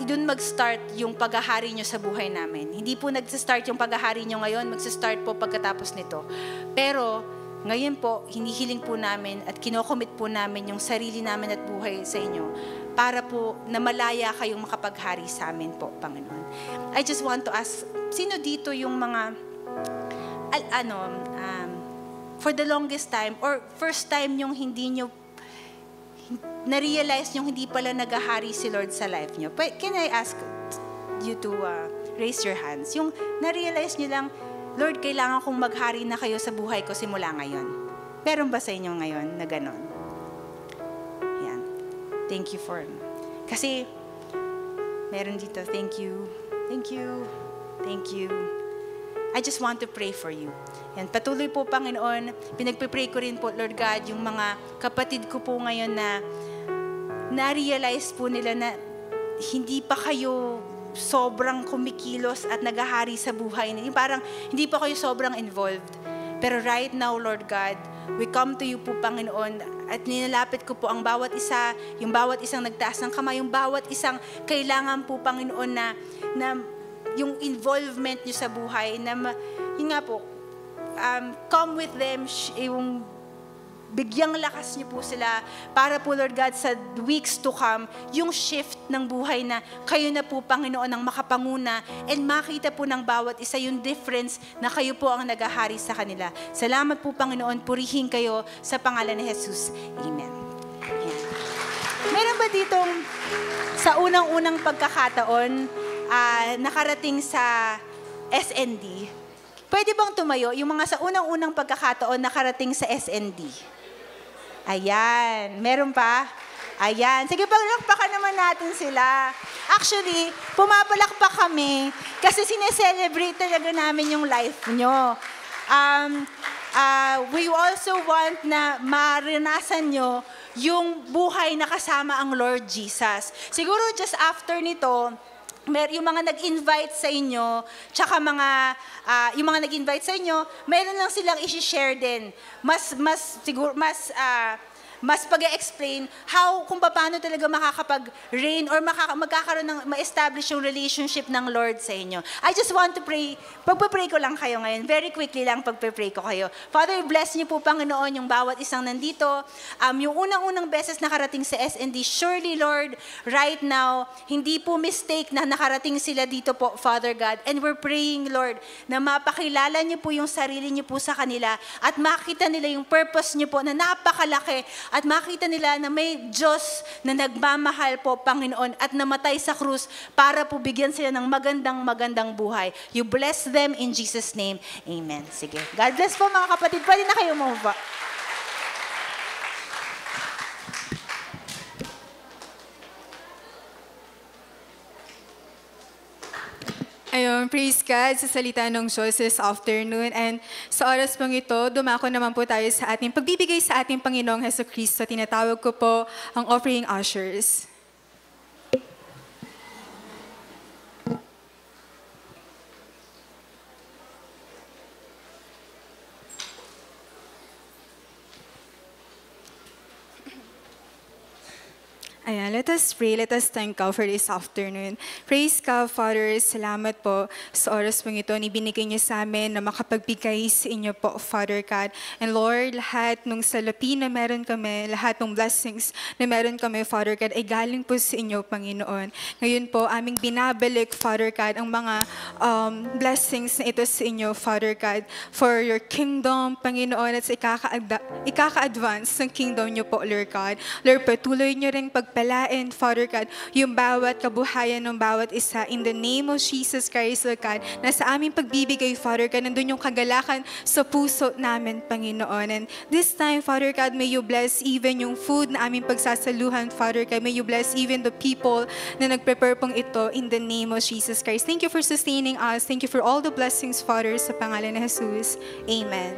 doon mag-start yung paghahari nyo sa buhay namin. Hindi po nag-start yung paghahari nyo ngayon, mag-start po pagkatapos nito. Pero, ngayon po, hinihiling po namin at kinocommit po namin yung sarili namin at buhay sa inyo para po na malaya kayong makapaghari sa amin po, Panginoon. I just want to ask, sino dito yung mga, for the longest time, or first time yung hindi nyo na-realize yung hindi pala naghahari si Lord sa life nyo? Can I ask you to raise your hands? Yung na-realize nyo lang, Lord, kailangan kong maghari na kayo sa buhay ko simula ngayon. Meron ba sa inyo ngayon na ganon? Yan. Thank you for... Kasi, meron dito, thank you. Thank you. Thank you. I just want to pray for you. Yan. Patuloy po, Panginoon, pinagpipray ko rin po, Lord God, yung mga kapatid ko po ngayon na na-realize po nila na hindi pa kayo sobrang kumikilos at naghahari sa buhay. Parang hindi pa kayo sobrang involved. Pero right now, Lord God, we come to you po, Panginoon, at nilalapit ko po ang bawat isa, yung bawat isang nagtaas ng kamay, yung bawat isang kailangan po, Panginoon, na yung involvement niyo sa buhay, na yun nga po, come with them, yung bigyang lakas niyo po sila para po, Lord God, sa weeks to come, yung shift ng buhay na kayo na po, Panginoon, ang makapanguna and makita po ng bawat isa yung difference na kayo po ang naghahari sa kanila. Salamat po, Panginoon. Purihin kayo sa pangalan ni Jesus. Amen. Ayan. Meron ba ditong sa unang-unang pagkakataon nakarating sa SND? Pwede bang tumayo yung mga sa unang-unang pagkakataon nakarating sa SND? Ayan. Meron pa? Ayan. Sige, palakpakan naman natin sila. Actually, pumapalakpak kami kasi sineselebrate talaga namin yung life nyo. We also want na maranasan nyo yung buhay na kasama ang Lord Jesus. Siguro just after nito, yung mga nag-invite sa inyo, tsaka yung mga nag-invite sa inyo, meron lang silang i-share din. mas pag-explain kung paano talaga makakapag-reign or magkakaroon ng ma-establish yung relationship ng Lord sa inyo. I just want to pray. Pagpe-pray ko lang kayo ngayon. Very quickly lang pagpe-pray ko kayo. Father, bless niyo po, Panginoon, yung bawat isang nandito. Yung unang-unang beses nakarating sa SND, surely, Lord, right now, hindi po mistake na nakarating sila dito po, Father God. And we're praying, Lord, na mapakilala niyo po yung sarili niyo po sa kanila at makita nila yung purpose niyo po na napakalaki at makita nila na may Diyos na nagmamahal po, Panginoon, at namatay sa krus para po bigyan sila ng magandang buhay. You bless them in Jesus' name. Amen. Sige. God bless po, mga kapatid. Pwede na kayo umuha. Ayun, praise God sa salita ng Diyos this afternoon. And sa oras pong ito, dumako naman po tayo sa ating pagbibigay sa ating Panginoong Hesukristo. Tinatawag ko po ang offering ushers. Ayan, let us pray. Let us thank God for this afternoon. Praise God, Father. Salamat po sa oras pong ito. Ibinigay niyo sa amin na makapagbigay sa inyo po, Father God. And Lord, lahat ng salapi na meron kami, lahat ng blessings na meron kami, Father God, ay galing po sa inyo, Panginoon. Ngayon po, aming binabalik, Father God, ang mga blessings na ito sa inyo, Father God, for your kingdom, Panginoon, at sa ikaka-advance ng kingdom niyo po, Lord God. Lord, patuloy niyo rin pagpalain, Father God, yung bawat kabuhayan ng bawat isa in the name of Jesus Christ, Lord God, na sa aming pagbibigay, Father God, nandun yung kagalakan sa puso namin, Panginoon. And this time, Father God, may you bless even yung food na aming pagsasaluhan, Father God. May you bless even the people na nag-prepare pong ito in the name of Jesus Christ. Thank you for sustaining us. Thank you for all the blessings, Father, sa pangalan ni Jesus. Amen.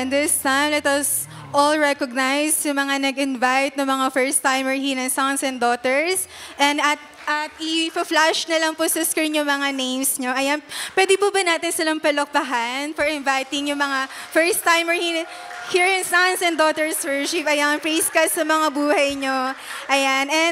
And this time, let us all recognize yung mga nag-invite ng mga first-timer here ng Sons and Daughters. And at i-flash na lang po sa screen yung mga names nyo. Ayan, pwede po ba natin silang palokpahan for inviting yung mga first-timer here in Sons and Daughters Worship? Ayan, praise God sa mga buhay nyo. Ayan, and